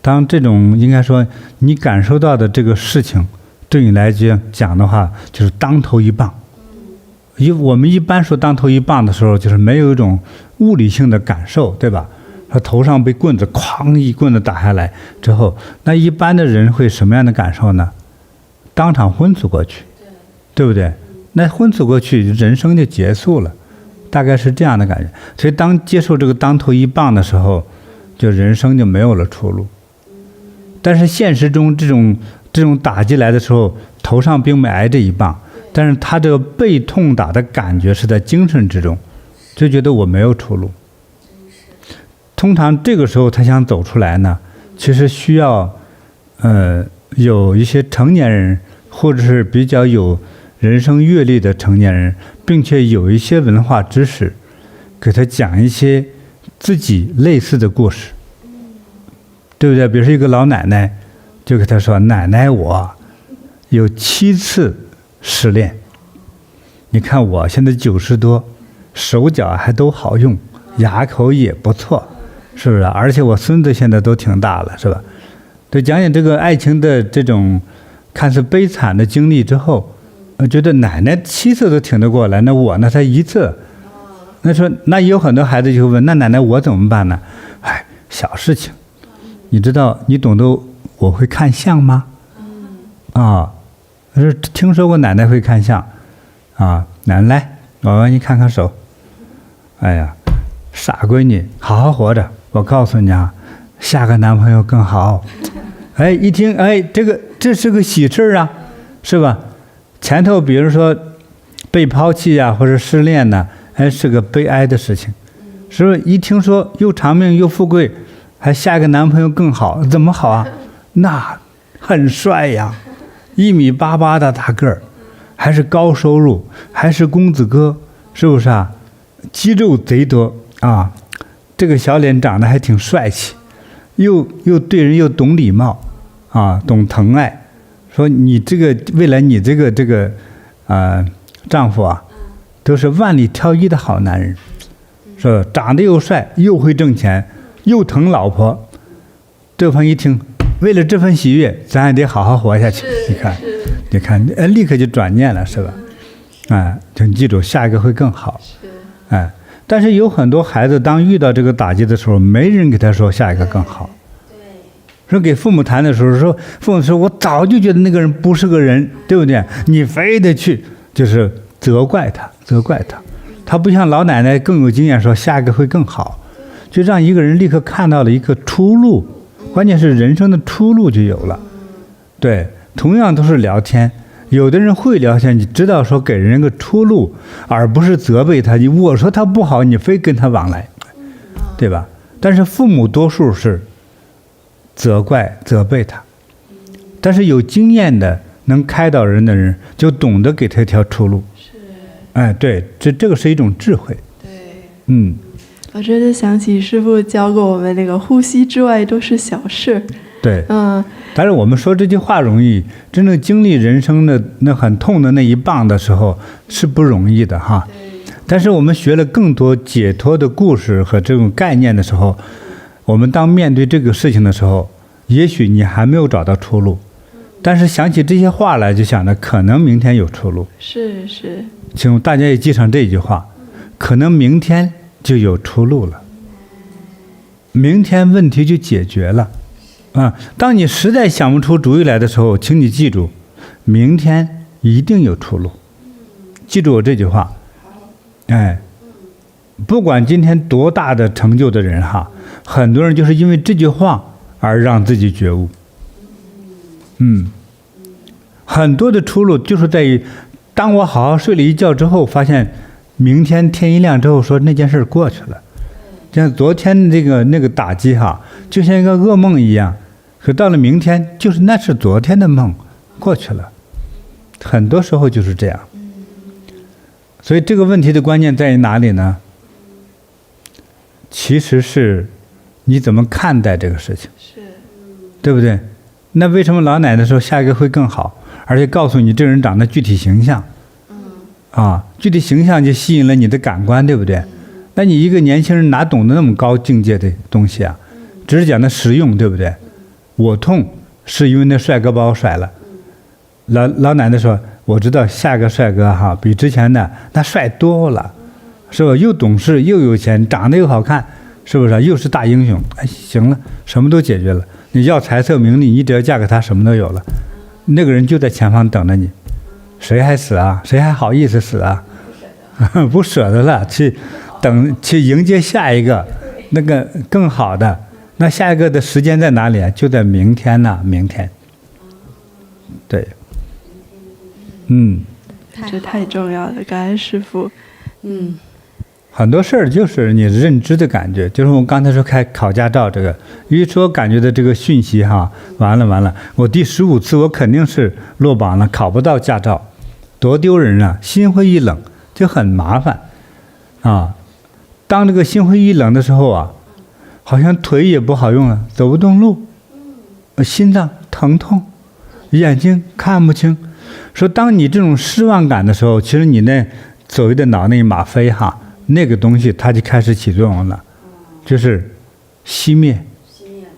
Speaker 1: 当这种应该说你感受到的这个事情对你来讲的话就是当头一棒我们一般说当头一棒的时候就是没有一种物理性的感受对吧，他头上被棍子哐一棍子打下来之后，那一般的人会什么样的感受呢？当场昏死过去对不对？那昏死过去，人生就结束了，大概是这样的感觉。所以当接受这个当头一棒的时候，就人生就没有了出路。但是现实中这种打击来的时候，头上并没挨着一棒，但是他这个被痛打的感觉是在精神之中，就觉得我没有出路。通常这个时候他想走出来呢，其实需要有一些成年人，或者是比较有人生阅历的成年人，并且有一些文化知识，给他讲一些自己类似的故事，对不对？比如说一个老奶奶就给他说，奶奶我有7次失恋，你看我现在90多，手脚还都好用，牙口也不错，是不是？而且我孙子现在都挺大了，是吧？对，讲讲这个爱情的这种看似悲惨的经历之后，我觉得奶奶7次都挺得过来，那我呢才1次。那说那有很多孩子就问，那奶奶我怎么办呢？哎，小事情，你知道你懂得我会看相吗？啊，是听说过奶奶会看相啊，奶奶来，我帮你看看手。哎呀，傻闺女，好好活着，我告诉你啊，下个男朋友更好。哎，一听，哎，这是个喜事啊，是吧？前头比如说被抛弃啊，或者失恋呢，哎，是个悲哀的事情，是不是？一听说又长命又富贵，还下一个男朋友更好，怎么好啊？那很帅呀，1.88米的大个儿，还是高收入，还是公子哥，是不是啊？肌肉贼多啊，这个小脸长得还挺帅气，又对人又懂礼貌啊，懂疼爱。说你这个未来你这个丈夫啊，都是万里挑一的好男人，是吧？长得又帅，又会挣钱，又疼老婆。对方一听，为了这份喜悦，咱也得好好活下去。你看，立刻就转念了，是吧？哎，就你记住，下一个会更好。哎，但是有很多孩子，当遇到这个打击的时候，没人给他说下一个更好。说给父母谈的时候，说父母说，我早就觉得那个人不是个人，对不对？你非得去，就是责怪他。他不像老奶奶更有经验，说下一个会更好，就让一个人立刻看到了一个出路。关键是人生的出路就有了。对，同样都是聊天，有的人会聊天，你知道说给人个出路，而不是责备他。我说他不好，你非跟他往来，对吧？但是父母多数是责怪责备他，但是有经验的能开导人的人就懂得给他一条出路。哎，对，这个是一种智慧。对，
Speaker 3: 我这就想起师父教过我们那个呼吸之外都是小事。
Speaker 1: 对，但是我们说这句话容易，真正经历人生的那很痛的那一棒的时候是不容易的哈。但是我们学了更多解脱的故事和这种概念的时候，我们当面对这个事情的时候，也许你还没有找到出路，但是想起这些话来，就想着可能明天有出路。
Speaker 3: 是，
Speaker 1: 请大家也记上这句话，可能明天就有出路了，明天问题就解决了。当你实在想不出主意来的时候，请你记住，明天一定有出路。记住我这句话。哎，不管今天多大的成就的人哈，很多人就是因为这句话而让自己觉悟。很多的出路就是在于，当我好好睡了一觉之后，发现明天天一亮之后，说那件事过去了。像昨天那个打击哈，就像一个噩梦一样，可到了明天，就是那是昨天的梦，过去了。很多时候就是这样。所以这个问题的关键在于哪里呢？其实是你怎么看待这个事情，对不对？那为什么老奶奶说下一个会更好，而且告诉你这个人长得具体形象，具体形象就吸引了你的感官，对不对？那你一个年轻人哪懂得那么高境界的东西啊？只是讲的实用，对不对？我痛是因为那帅哥把我甩了。老奶奶说，我知道下个帅哥哈比之前的那帅多了，是吧？又懂事又有钱，长得又好看，是不是？又是大英雄。哎，行了，什么都解决了。你要财色名利，你只要嫁给他，什么都有了。那个人就在前方等着你，谁还死啊？谁还好意思死啊？不舍得了，去迎接下一个那个更好的。那下一个的时间在哪里啊？就在明天呢，明天。对，
Speaker 3: 这太重要了，感恩师父。
Speaker 1: 很多事儿就是你认知的感觉，就是我们刚才说考驾照这个，一说感觉的这个讯息哈，完了，我第15次我肯定是落榜了，考不到驾照，多丢人啊！心灰意冷，就很麻烦啊。当这个心灰意冷的时候啊，好像腿也不好用了，走不动路，心脏疼痛，眼睛看不清。说当你这种失望感的时候，其实你那所谓的脑内吗啡哈。那个东西它就开始起作用了，就是熄灭、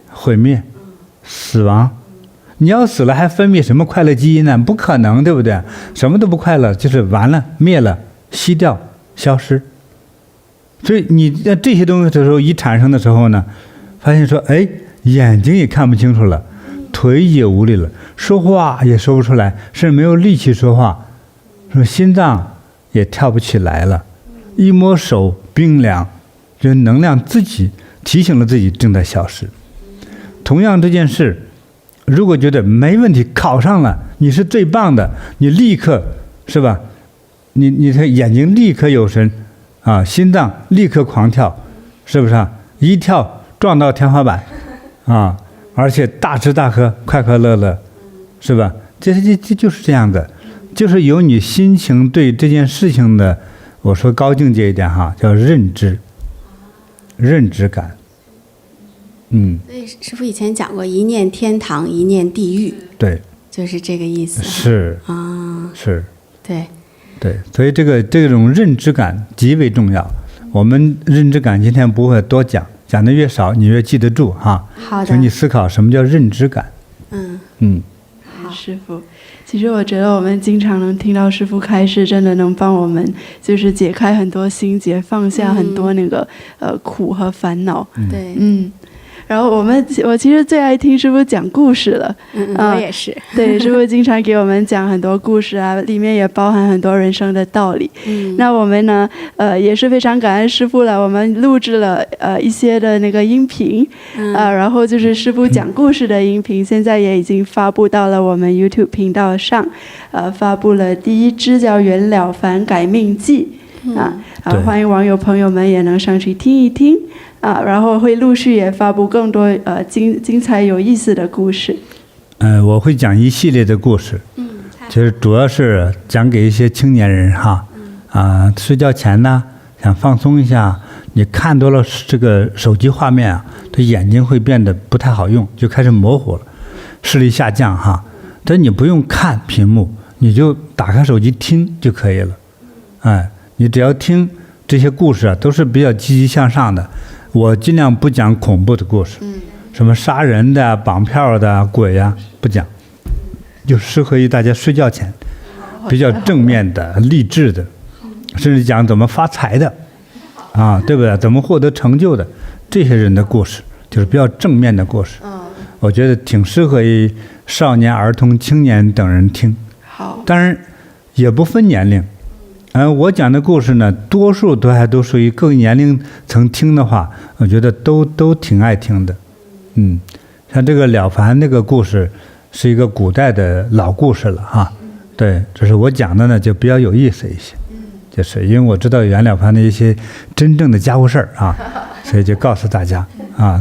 Speaker 1: 毁灭、死亡。你要死了还分泌什么快乐基因呢？不可能，对不对？什么都不快乐，就是完了、灭了、熄掉、消失。所以你这些东西的时候一产生的时候呢，发现说，哎，眼睛也看不清楚了，腿也无力了，说话也说不出来，甚至没有力气说话，说心脏也跳不起来了。一摸手冰凉，这能量自己提醒了自己正在消失。同样这件事，如果觉得没问题，考上了，你是最棒的，你立刻是吧？你的眼睛立刻有神啊，心脏立刻狂跳，是不是啊？一跳撞到天花板啊，而且大吃大喝，快快乐乐，是吧？这就是这样的，就是有你心情对这件事情的。我说高境界一点哈，叫认知感。
Speaker 2: 所以师父以前讲过，一念天堂，一念地狱。
Speaker 1: 对，
Speaker 2: 就是这个意思。
Speaker 1: 是
Speaker 2: 啊，
Speaker 1: 是。
Speaker 2: 对，
Speaker 1: 所以这种认知感极为重要。我们认知感今天不会多讲，讲的越少，你越记得住哈。
Speaker 2: 好的。
Speaker 1: 请你思考什么叫认知感。
Speaker 3: 好，师父。其实我觉得我们经常能听到师父开示，真的能帮我们就是解开很多心结，放下很多那个苦和烦恼。
Speaker 2: 对，
Speaker 3: 然后我其实最爱听师父讲故事了。
Speaker 2: 我也是。
Speaker 3: 对，师父经常给我们讲很多故事啊，里面也包含很多人生的道理。那我们呢，也是非常感恩师父了。我们录制了一些的那个音频，然后就是师父讲故事的音频，现在也已经发布到了我们 YouTube 频道上，发布了第1支叫《缘了凡改命记》欢迎网友朋友们也能上去听一听。然后会陆续也发布更多精彩有意思的故事。
Speaker 1: 我会讲一系列的故事，其实主要是讲给一些青年人哈，睡觉前呢想放松一下，你看多了这个手机画面啊，这眼睛会变得不太好用，就开始模糊了，视力下降哈。但你不用看屏幕，你就打开手机听就可以了。你只要听这些故事啊，都是比较积极向上的。我尽量不讲恐怖的故事，什么杀人的、绑票的、鬼呀，不讲，就适合于大家睡觉前，比较正面的、励志的，甚至讲怎么发财的，对不对？怎么获得成就的，这些人的故事就是比较正面的故事。我觉得挺适合于少年、儿童、青年等人听。
Speaker 3: 好，
Speaker 1: 当然也不分年龄。我讲的故事呢，多数还都属于各个年龄层听的话，我觉得都挺爱听的。像这个了凡那个故事是一个古代的老故事了哈。对，只是我讲的呢就比较有意思一些，就是因为我知道袁了凡的一些真正的家务事儿啊，所以就告诉大家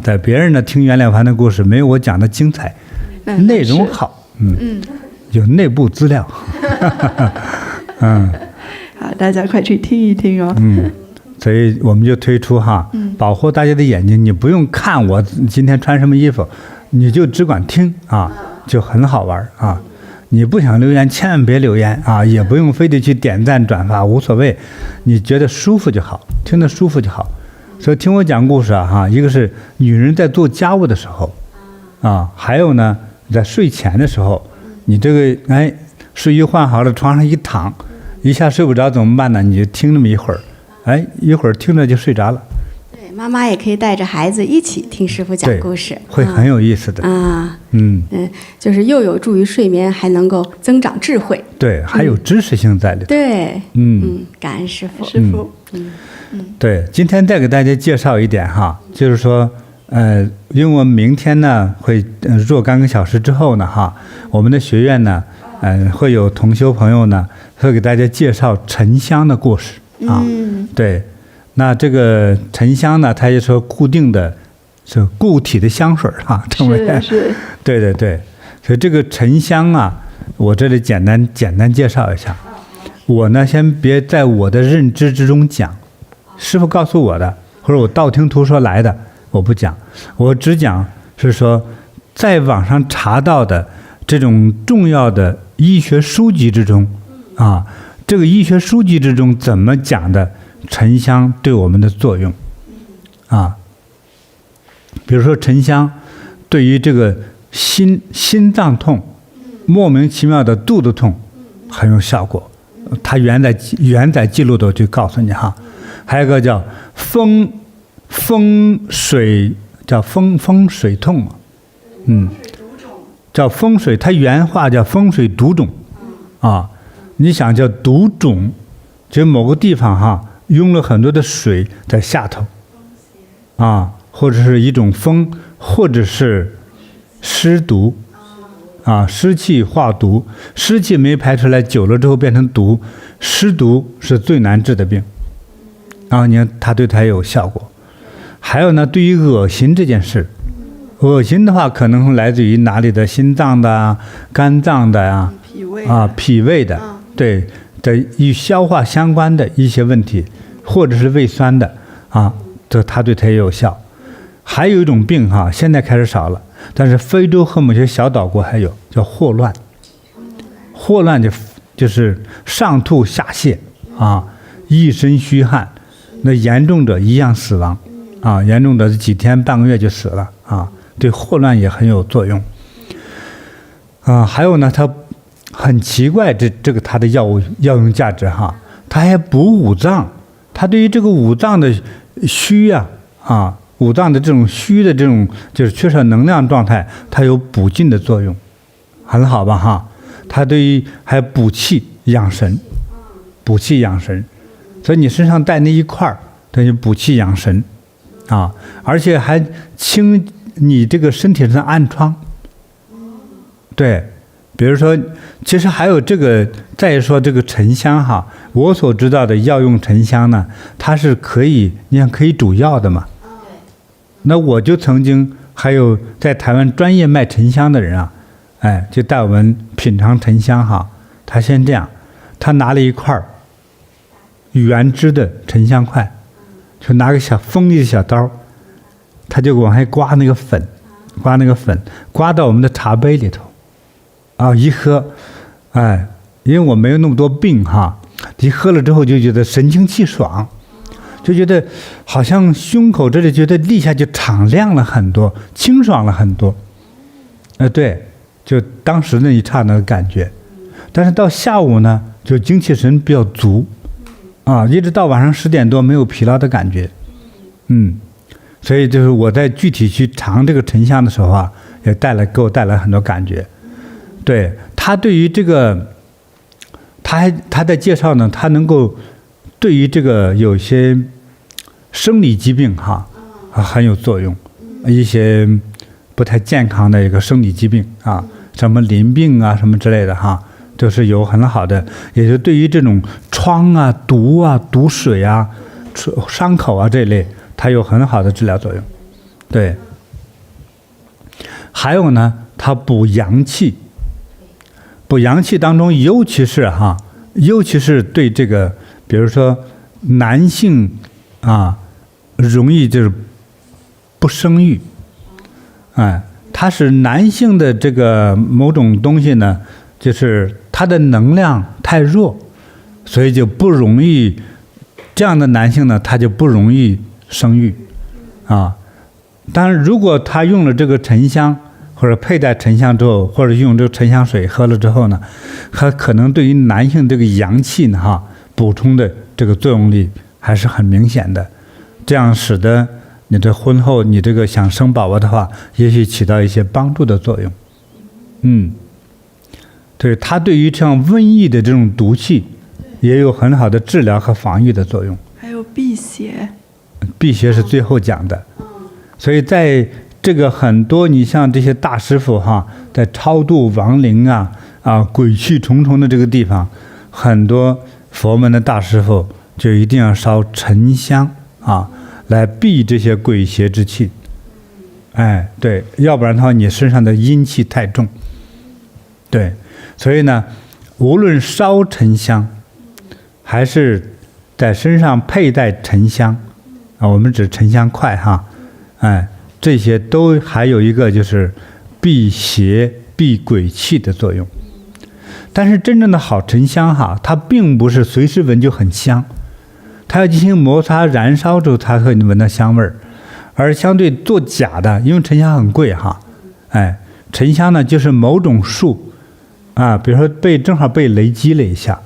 Speaker 1: 在别人呢听袁了凡的故事没有我讲的精彩，内容好，有内部资料。
Speaker 3: 好，大家快去听一听哦。
Speaker 1: 所以我们就推出保护大家的眼睛，你不用看我今天穿什么衣服，你就只管听就很好玩你不想留言，千万别留言也不用非得去点赞转发，无所谓，你觉得舒服就好，听得舒服就好。所以听我讲故事一个是女人在做家务的时候还有呢在睡前的时候，你这个睡衣换好了，床上一躺，一下睡不着怎么办呢？你就听那么一会儿，一会儿听着就睡着了。
Speaker 2: 对，妈妈也可以带着孩子一起听师父讲故事，
Speaker 1: 会很有意思的。
Speaker 2: 就是又有助于睡眠，还能够增长智慧。
Speaker 1: 对，还有知识性在里头。
Speaker 2: 对，感恩师父。
Speaker 3: 师父，
Speaker 1: 对，今天再给大家介绍一点哈，就是说，因为我们明天呢会若干个小时之后呢哈，我们的学院呢，会有同修朋友呢会给大家介绍沉香的故事啊。对，那这个沉香呢，它也说固定的，是固体的香水哈，称为
Speaker 3: 是。
Speaker 1: 对对对，所以这个沉香啊，我这里简单介绍一下。我呢，先别在我的认知之中讲，师父告诉我的，或者我道听途说来的，我不讲，我只讲是说，在网上查到的这种重要的医学书籍之中，啊，这个医学书籍之中怎么讲的沉香对我们的作用，啊，比如说沉香对于这个心脏痛、莫名其妙的肚子痛很有效果。它原载记录都就告诉你哈，还有一个叫风水痛，叫风水，它原话叫风水毒种啊。你想叫毒种，就某个地方哈用了很多的水在下头啊，或者是一种风，或者是湿毒。啊，湿气化毒，湿气没排出来，久了之后变成毒，湿毒是最难治的病。啊，你看它对它也有效果。还有呢，对于恶心这件事，恶心的话可能来自于哪里的，心脏的啊、肝脏的呀、脾胃的，对的，与消化相关的一些问题，或者是胃酸的啊，它对它也有效。还有一种病哈，现在开始少了。但是非洲和某些小岛国还有叫霍乱，霍乱就是上吐下泻啊，一身虚汗，那严重者一样死亡啊，严重者几天半个月就死了啊，对霍乱也很有作用啊。还有呢，它很奇怪，这个它的药用价值哈，它还补五脏，它对于这个五脏的虚啊。五脏的这种虚的这种就是缺少能量状态，它有补进的作用，很好吧哈？它对于还补气养神，所以你身上带那一块等于补气养神啊，而且还清你这个身体上的暗疮。对，比如说，其实还有这个，再说这个沉香哈，我所知道的药用沉香呢，它是可以，你看可以煮药的嘛。那我就曾经还有在台湾专业卖沉香的人啊，就带我们品尝沉香哈。他先这样，他拿了一块原汁的沉香块，就拿个小锋利的小刀，他就往下刮那个粉，刮到我们的茶杯里头，啊，一喝，因为我没有那么多病哈，一喝了之后就觉得神清气爽。就觉得好像胸口这里觉得立下就敞亮了很多，清爽了很多，对，就当时那一刹那的感觉。但是到下午呢，就精气神比较足，啊，一直到晚上10点多没有疲劳的感觉，所以就是我在具体去尝这个沉香的时候啊，也给我带来很多感觉。对，他对于这个，他在介绍呢，他能够。对于这个有些生理疾病哈，很有作用，一些不太健康的一个生理疾病啊，什么淋病啊什么之类的哈，都是有很好的，也就对于这种疮啊、毒啊、毒水啊、伤口啊这类，它有很好的治疗作用。对，还有呢，它补阳气，当中，尤其是对这个。比如说，男性啊，容易就是不生育，它是男性的这个某种东西呢，就是他的能量太弱，所以就不容易，这样的男性呢，他就不容易生育，啊。当然，如果他用了这个沉香，或者佩戴沉香之后，或者用这个沉香水喝了之后呢，它可能对于男性这个阳气呢，补充的这个作用力还是很明显的，这样使得你这婚后你这个想生宝宝的话，也许起到一些帮助的作用。对，它对于像瘟疫的这种毒气，也有很好的治疗和防御的作用。
Speaker 3: 还有辟邪，
Speaker 1: 辟邪是最后讲的。所以在这个很多你像这些大师傅哈，在超度亡灵鬼气重重的这个地方，很多佛门的大师傅就一定要烧沉香来避这些鬼邪之气。对，要不然的话你身上的阴气太重。对，所以呢，无论烧沉香，还是在身上佩戴沉香我们指沉香块这些都还有一个就是避邪避鬼气的作用。但是真正的好沉香它并不是随时闻就很香，它要进行摩擦燃烧之后才会闻到香味儿。而相对做假的，因为沉香很贵沉香呢就是某种树比如说正好被雷击了一下，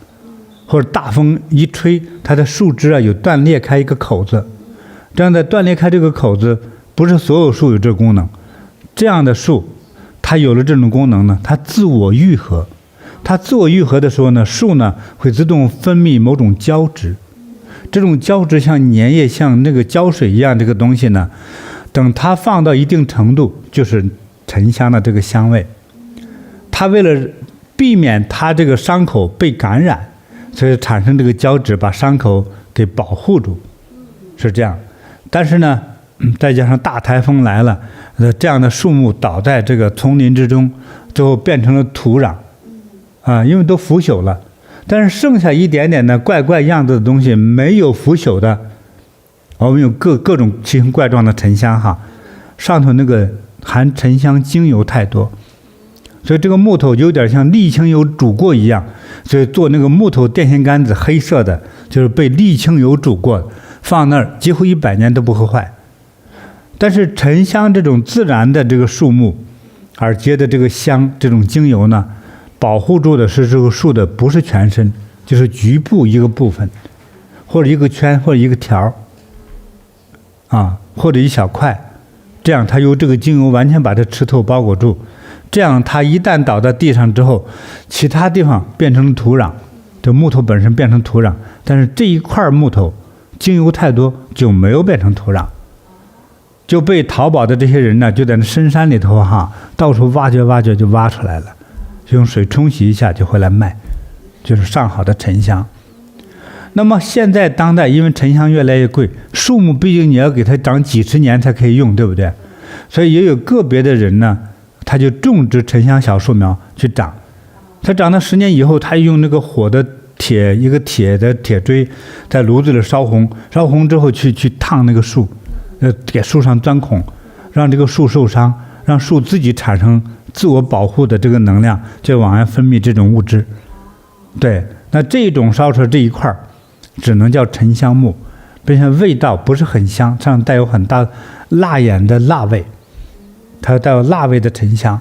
Speaker 1: 或者大风一吹，它的树枝有断裂开一个口子，这样的断裂开这个口子，不是所有树有这个功能。这样的树它有了这种功能呢，它自我愈合。它自我愈合的时候呢，树呢会自动分泌某种胶质，这种胶质像粘液像那个胶水一样，这个东西呢，等它放到一定程度，就是沉香的这个香味。它为了避免它这个伤口被感染，所以产生这个胶质把伤口给保护住，是这样。但是呢，再加上大台风来了，这样的树木倒在这个丛林之中，最后变成了土壤因为都腐朽了。但是剩下一点点的怪怪样子的东西没有腐朽的，我们有各种奇形怪状的沉香上头那个含沉香精油太多，所以这个木头有点像沥青油煮过一样，所以做那个木头电线杆子黑色的，就是被沥青油煮过，放那儿几乎100年都不会坏。但是沉香这种自然的这个树木而结的这个香，这种精油呢，保护住的是这个树的不是全身，就是局部一个部分，或者一个圈，或者一个条或者一小块，这样它由这个精油完全把这枝头包裹住。这样它一旦倒在地上之后，其他地方变成了土壤，这木头本身变成土壤，但是这一块木头精油太多就没有变成土壤，就被淘宝的这些人呢，就在那深山里头到处挖掘就挖出来了，就用水冲洗一下就回来卖，就是上好的沉香。那么现在当代因为沉香越来越贵，树木毕竟你要给它长几十年才可以用，对不对？所以也有个别的人呢，他就种植沉香小树苗去长，他长到10年以后，他用那个火的一个铁的铁锥在炉子里烧红之后去烫那个树，给树上钻孔，让这个树受伤，让树自己产生自我保护的这个能量，就往外分泌这种物质。对，那这种烧出来这一块只能叫沉香木，并且味道不是很香，上带有很大辣眼的辣味，它带有辣味的沉香。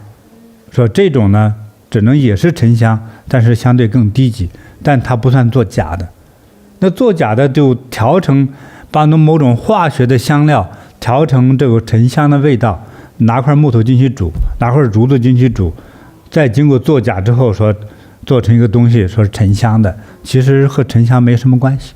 Speaker 1: 说这种呢只能也是沉香，但是相对更低级，但它不算做假的。那做假的就调成把某种化学的香料调成这个沉香的味道，拿块木头进去煮，拿块竹子进去煮，再经过做假之后说做成一个东西说是沉香的，其实和沉香没什么关系。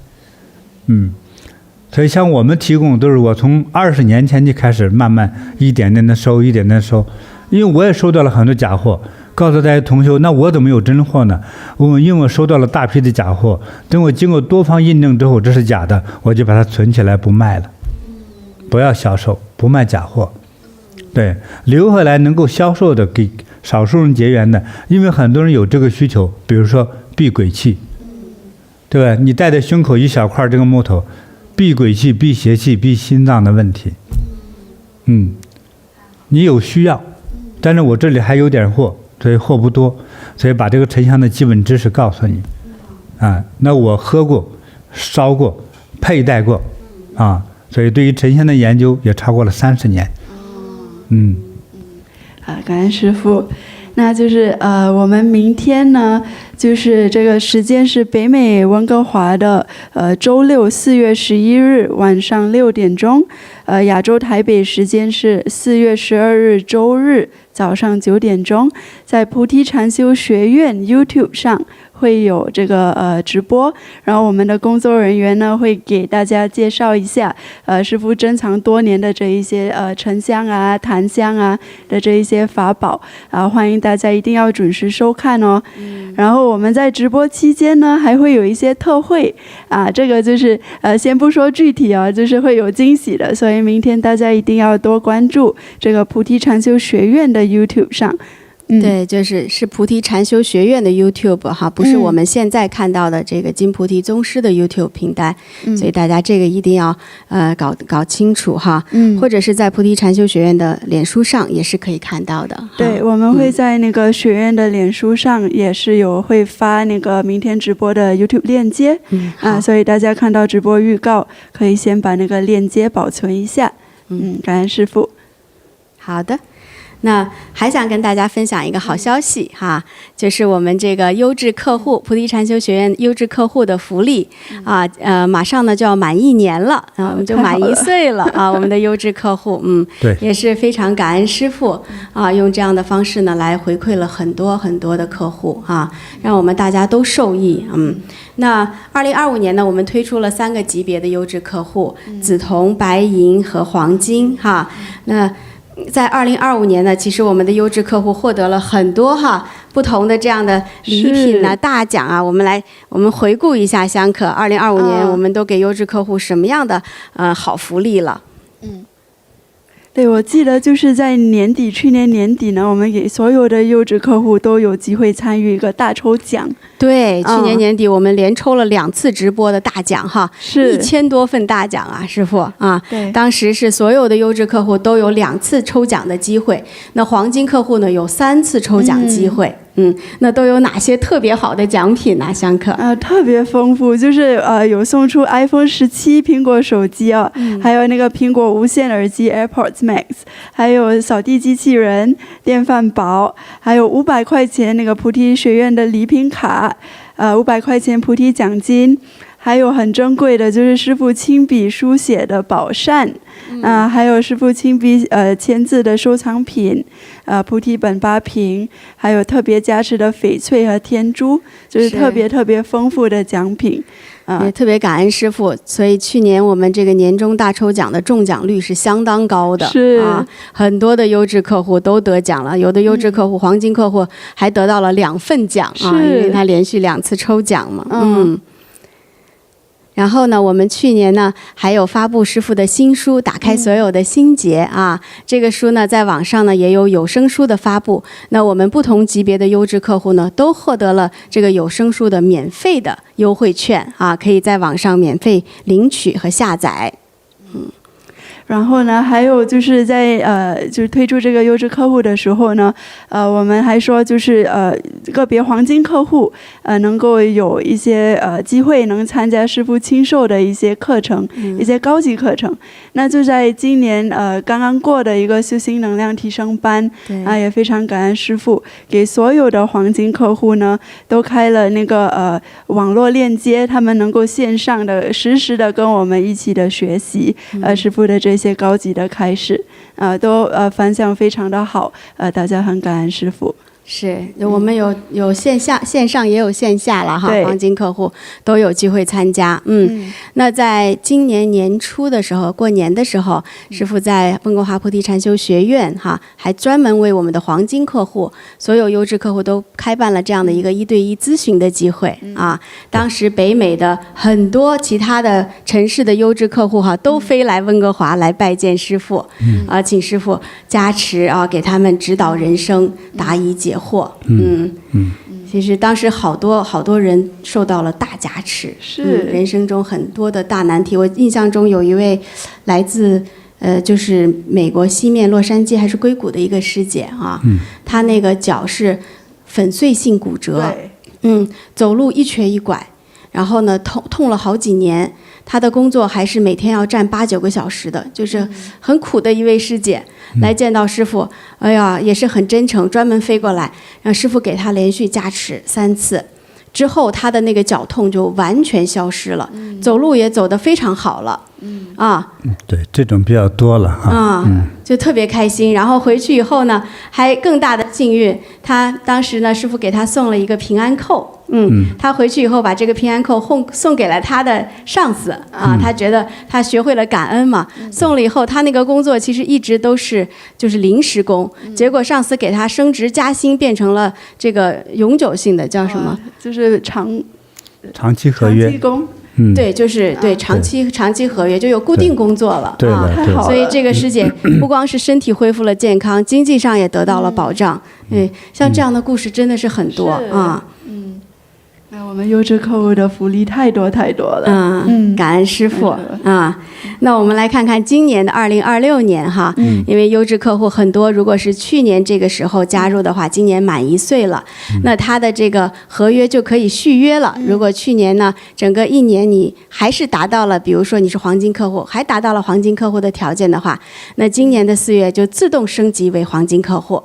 Speaker 1: 所以像我们提供都是我从20年前就开始慢慢一点点的收，一点点的收，因为我也收到了很多假货，告诉大家同修，那我怎么有真货呢？因为我收到了大批的假货，等我经过多方印证之后这是假的，我就把它存起来不卖了，不要销售，不卖假货。对，留回来能够销售的给少数人结缘的，因为很多人有这个需求，比如说避鬼气，对吧？你带在胸口一小块这个木头，避鬼气、避邪气、避心脏的问题。你有需要，但是我这里还有点货，所以货不多，所以把这个沉香的基本知识告诉你。那我喝过、烧过、佩戴过，所以对于沉香的研究也超过了30年。
Speaker 3: 感恩师父。那就是我们明天呢，就是这个时间是北美温哥华的周六4月11日晚上6点钟，亚洲台北时间是4月12日周日早上9点钟，在菩提禅修学院 YouTube 上会有这个直播，然后我们的工作人员呢会给大家介绍一下师父珍藏多年的这一些沉香啊、檀香啊的这一些法宝啊，欢迎大家一定要准时收看哦。然后我们在直播期间呢还会有一些特惠啊，这个就是先不说具体啊，就是会有惊喜的，所以明天大家一定要多关注这个菩提禅修学院的 YouTube 上。
Speaker 2: 对，是菩提禅修学院的 YouTube 哈，不是我们现在看到的这个金菩提宗师的 YouTube 平台，所以大家这个一定要搞清楚哈。或者是在菩提禅修学院的脸书上也是可以看到的。
Speaker 3: 对，我们会在那个学院的脸书上也是会发那个明天直播的 YouTube 链接所以大家看到直播预告可以先把那个链接保存一下。感恩师父。
Speaker 2: 好的。那还想跟大家分享一个好消息哈，就是我们这个优质客户菩提禅修学院优质客户的福利马上呢就要满1年了我们就满1岁了我们的优质客户
Speaker 1: 对，
Speaker 2: 也是非常感恩师父用这样的方式呢来回馈了很多很多的客户让我们大家都受益那2025年呢，我们推出了3个级别的优质客户，紫铜、白银和黄金那在2025年呢，其实我们的优质客户获得了很多不同的这样的礼品大奖我们回顾一下香客2025年我们都给优质客户什么样的好福利了。
Speaker 3: 对，我记得就是在去年年底呢，我们给所有的优质客户都有机会参与一个大抽奖。
Speaker 2: 对，去年年底我们连抽了2次直播的大奖
Speaker 3: 是
Speaker 2: 1000多份大奖师父
Speaker 3: 对，
Speaker 2: 当时是所有的优质客户都有2次抽奖的机会，那黄金客户呢有3次抽奖机会。那都有哪些特别好的奖品呢？香客
Speaker 3: 特别丰富，就是有送出 iPhone 17苹果手机还有那个苹果无线耳机 AirPods Max， 还有扫地机器人、电饭煲，还有500块钱那个菩提学院的礼品卡，500块钱菩提奖金，还有很珍贵的就是师父亲笔书写的宝扇还有师父亲笔签字的收藏品菩提本8瓶，还有特别加持的翡翠和天珠，就是特别丰富的奖品
Speaker 2: 也特别感恩师父，所以去年我们这个年终大抽奖的中奖率是相当高的很多的优质客户都得奖了，有的优质客户黄金客户还得到了2份奖因为他连续2次抽奖嘛然后呢，我们去年呢还有发布师父的新书《打开所有的心结》这个书呢在网上呢也有有声书的发布。那我们不同级别的优质客户呢都获得了这个有声书的免费的优惠券可以在网上免费领取和下载。
Speaker 3: 然后呢，还有就是在就是推出这个优质客户的时候呢，我们还说就是个别黄金客户能够有一些机会能参加师父亲授的一些课程，一些高级课程。那就在今年刚刚过的一个修心能量提升班也非常感恩师父给所有的黄金客户呢都开了那个网络链接，他们能够线上的实时的跟我们一起的学习师父的这些高级的开始都反响非常的好大家很感恩师父。
Speaker 2: 是我们有线上也有线下了黄金客户都有机会参加那在今年年初的时候过年的时候师父在温哥华菩提禅修学院还专门为我们的黄金客户所有优质客户都开办了这样的一个1对1咨询的机会当时北美的很多其他的城市的优质客户都飞来温哥华来拜见师父请师父加持给他们指导人生答疑解惑其实当时好多人受到了大加持
Speaker 3: 是
Speaker 2: 人生中很多的大难题。我印象中有一位来自就是美国西面洛杉矶还是硅谷的一个师姐她那个脚是粉碎性骨折走路一瘸一拐，然后呢痛了好几年，她的工作还是每天要站8-9个小时的，就是很苦的一位师姐来见到师父哎呀也是很真诚，专门飞过来让师父给她连续加持3次之后，她的那个脚痛就完全消失了走路也走得非常好了
Speaker 1: 对，这种比较多了
Speaker 2: 就特别开心。然后回去以后呢，还更大的幸运，他当时呢，师父给他送了一个平安扣。他回去以后把这个平安扣送给了他的上司他觉得他学会了感恩嘛，送了以后，他那个工作其实一直都是就是临时工，结果上司给他升职加薪，变成了这个永久性的，叫什么？
Speaker 3: 就是长
Speaker 1: 期合约。
Speaker 3: 长期工。
Speaker 2: 对，就是对长期合约，就有固定工作了所以这个师姐不光是身体恢复了健康，经济上也得到了保障。像这样的故事真的是很多
Speaker 3: 那我们优质客户的福利太多了。
Speaker 2: 感恩师父那我们来看看今年的2026年哈，因为优质客户很多，如果是去年这个时候加入的话，今年满1岁了，那他的这个合约就可以续约了。如果去年呢，整个1年你还是达到了，比如说你是黄金客户，还达到了黄金客户的条件的话，那今年的4月就自动升级为黄金客户。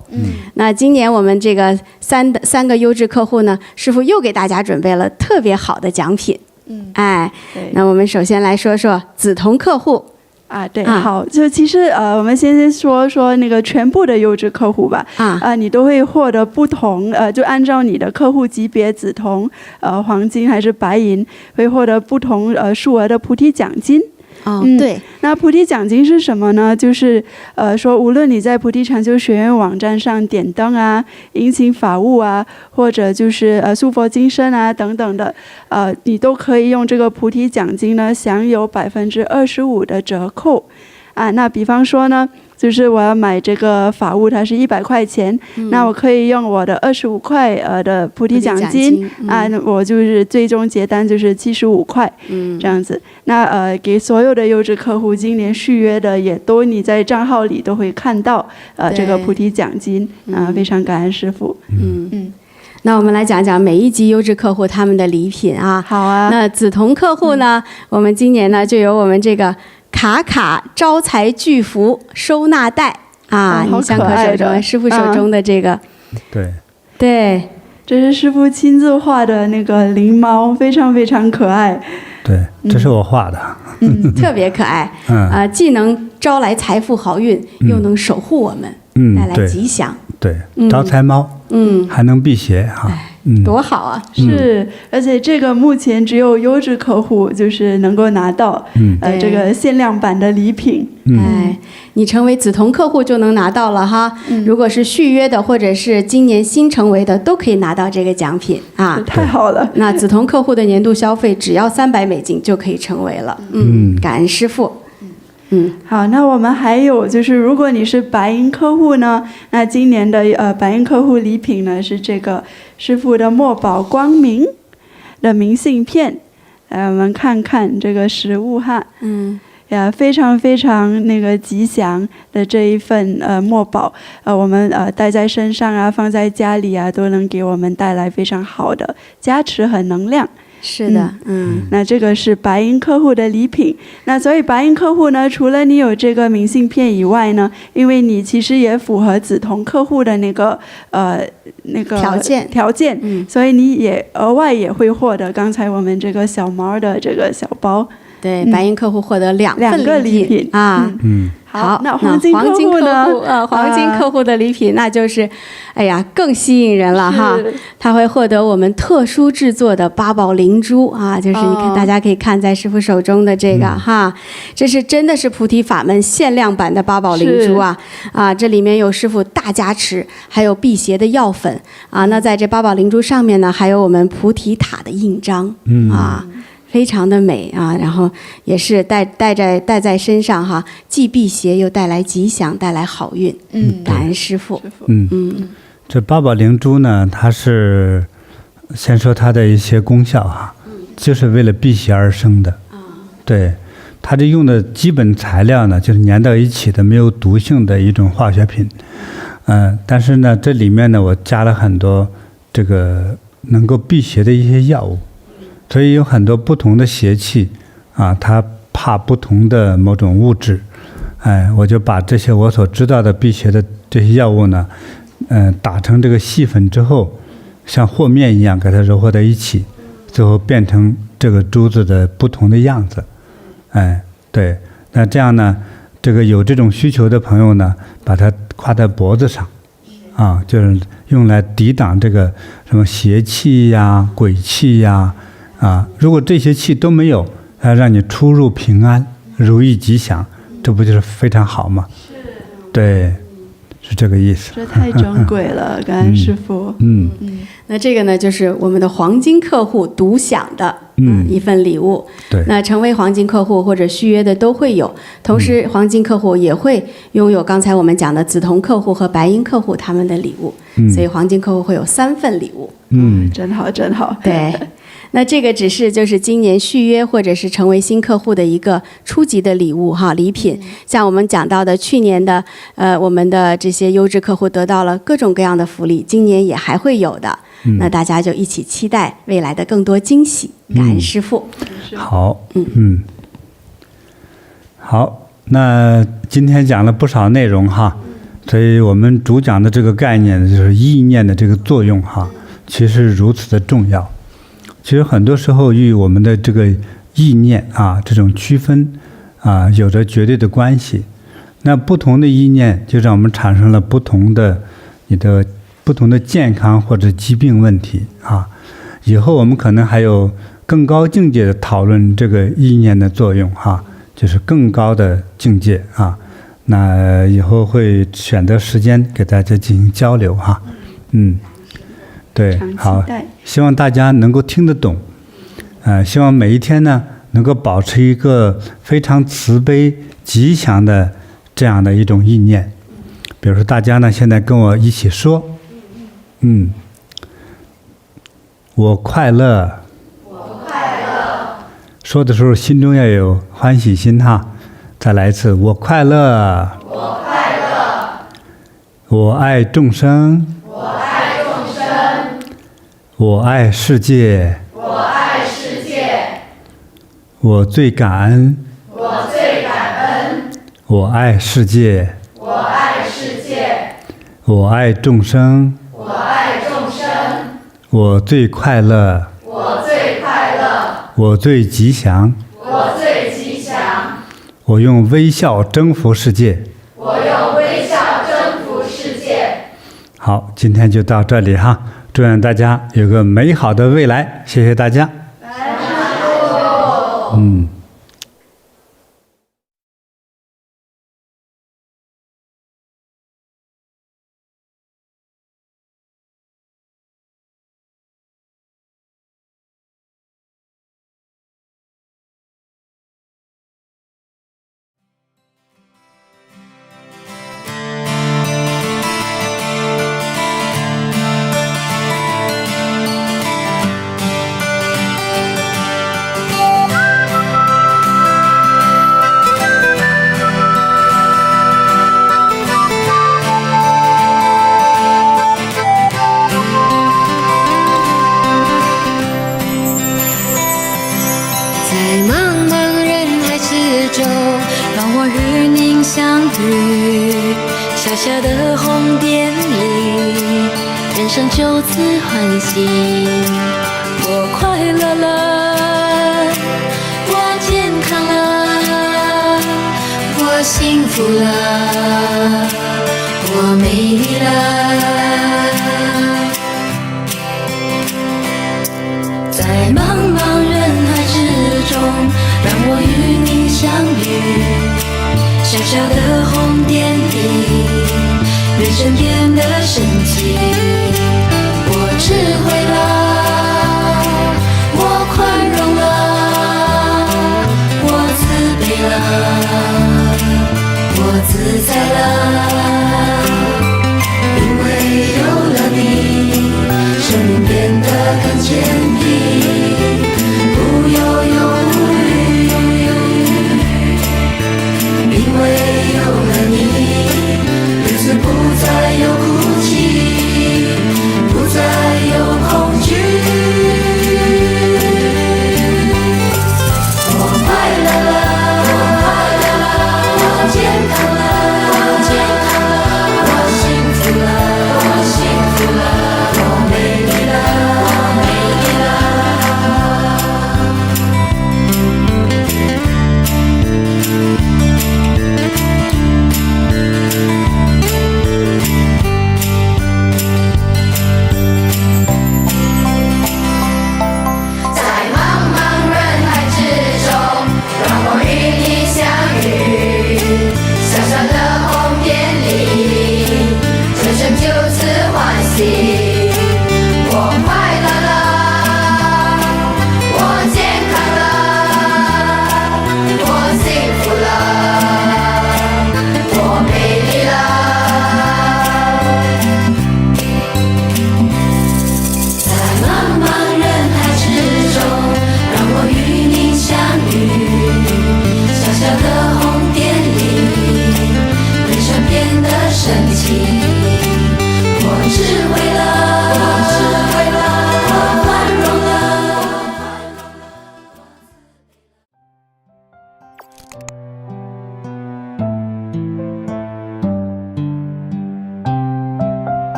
Speaker 2: 那今年我们这个三个优质客户呢，师父又给大家准备了特别好的奖品。那我们首先来说说紫铜客户
Speaker 3: 对，好，就其实我们先说那个全部的优质客户吧。你都会获得不同就按照你的客户级别，紫铜、黄金还是白银，会获得不同数额的菩提奖金。
Speaker 2: 对。
Speaker 3: 那菩提奖金是什么呢？就是说，无论你在菩提禅修学院网站上点灯殷勤法务或者就是塑佛金身等等的，你都可以用这个菩提奖金呢，享有25%的折扣。那比方说呢，就是我要买这个法务，它是100块钱，那我可以用我的25块的菩提奖金我就是最终结单就是75块这样子。那给所有的优质客户今年续约的也都你在账号里都会看到这个菩提奖金非常感恩师父。
Speaker 2: 那我们来讲讲每一级优质客户他们的礼品
Speaker 3: 好啊。
Speaker 2: 那紫铜客户呢，我们今年呢就有我们这个卡招财巨福收纳袋你香可手中师父手中的这个对，
Speaker 3: 这是师父亲自画的那个灵猫，非常非常可爱。
Speaker 1: 对，这是我画的
Speaker 2: 特别可爱既能招来财富好运，又能守护我们带来吉祥。
Speaker 1: 对，招财猫还能辟邪
Speaker 2: 多好啊！
Speaker 3: 是，而且这个目前只有优质客户就是能够拿到这个限量版的礼品。
Speaker 2: 你成为紫铜客户就能拿到了哈。如果是续约的或者是今年新成为的，都可以拿到这个奖品
Speaker 3: 太好了。
Speaker 2: 那紫铜客户的年度消费只要300美金就可以成为了。感恩师父。
Speaker 3: 好，那我们还有就是，如果你是白银客户呢，那今年的白银客户礼品呢是这个师父的墨宝光明的明信片。来，我们看看这个实物哈。非常非常那个吉祥的这一份墨宝，我们带在身上放在家里都能给我们带来非常好的加持和能量。
Speaker 2: 是的，
Speaker 3: 那这个是白银客户的礼品。那所以白银客户呢，除了你有这个明信片以外呢，因为你其实也符合紫铜客户的那个条件，所以你也额外也会获得刚才我们这个小猫的这个小包。
Speaker 2: 对，白银客户获得2份礼品
Speaker 3: 好，那
Speaker 2: 黄金客户呢？黄金客户的礼品那就是，更吸引人了哈！他会获得我们特殊制作的8宝灵珠就是你看，大家可以看在师父手中的这个这是真的是菩提法门限量版的8宝灵珠这里面有师父大加持，还有辟邪的药粉那在这8宝灵珠上面呢，还有我们菩提塔的印章非常的美然后也是带在身上既辟邪又带来吉祥，带来好运。感恩师父。
Speaker 1: 这8宝灵珠呢，它是先说它的一些功效就是为了辟邪而生的。对，它这用的基本材料呢，就是粘到一起的没有毒性的一种化学品。但是呢，这里面呢，我加了很多这个能够辟邪的一些药物。所以有很多不同的邪气它怕不同的某种物质，我就把这些我所知道的辟邪的这些药物呢，打成这个细粉之后，像和面一样给它揉合在一起，最后变成这个珠子的不同的样子，对，那这样呢，这个有这种需求的朋友呢，把它挎在脖子上，啊，就是用来抵挡这个什么邪气呀、鬼气呀，啊，如果这些气都没有，让你出入平安、如意吉祥，这不就是非常好吗？是，对。是这个意思，
Speaker 3: 这太珍贵了，感恩师父。
Speaker 2: 那这个呢，就是我们的黄金客户独享的一份礼物。
Speaker 1: 对，
Speaker 2: 那成为黄金客户或者续约的都会有，同时黄金客户也会拥有刚才我们讲的紫铜客户和白银客户他们的礼物，所以黄金客户会有3份礼物。
Speaker 3: 真好，真好。
Speaker 2: 对。那这个只是就是今年续约或者是成为新客户的一个初级的礼物哈，礼品。像我们讲到的去年的我们的这些优质客户得到了各种各样的福利，今年也还会有的。那大家就一起期待未来的更多惊喜。感恩师父。
Speaker 1: 好，好，那今天讲了不少内容哈，所以我们主讲的这个概念就是意念的这个作用哈，其实如此的重要。其实很多时候与我们的这个意念啊这种区分啊有着绝对的关系。那不同的意念就让我们产生了不同的健康或者疾病问题啊。以后我们可能还有更高境界的讨论这个意念的作用哈，就是更高的境界啊。那以后会选择时间给大家进行交流哈。对，好，希望大家能够听得懂，希望每一天呢能够保持一个非常慈悲吉祥的这样的一种意念。比如说大家呢现在跟我一起说，我快乐，我快乐。说的时候心中要有欢喜心哈。再来一次，我快乐，我快乐。我爱众生，我爱世界，我爱世界。我最感恩，我最感恩。我爱世界，我爱世界。我爱众生，我爱众生。我最快乐，我最快乐。我最吉祥，我最吉祥。我用微笑征服世界，我用微笑征服世界。好，今天就到这里哈。祝愿大家有个美好的未来，谢谢大家。
Speaker 4: 我健康了。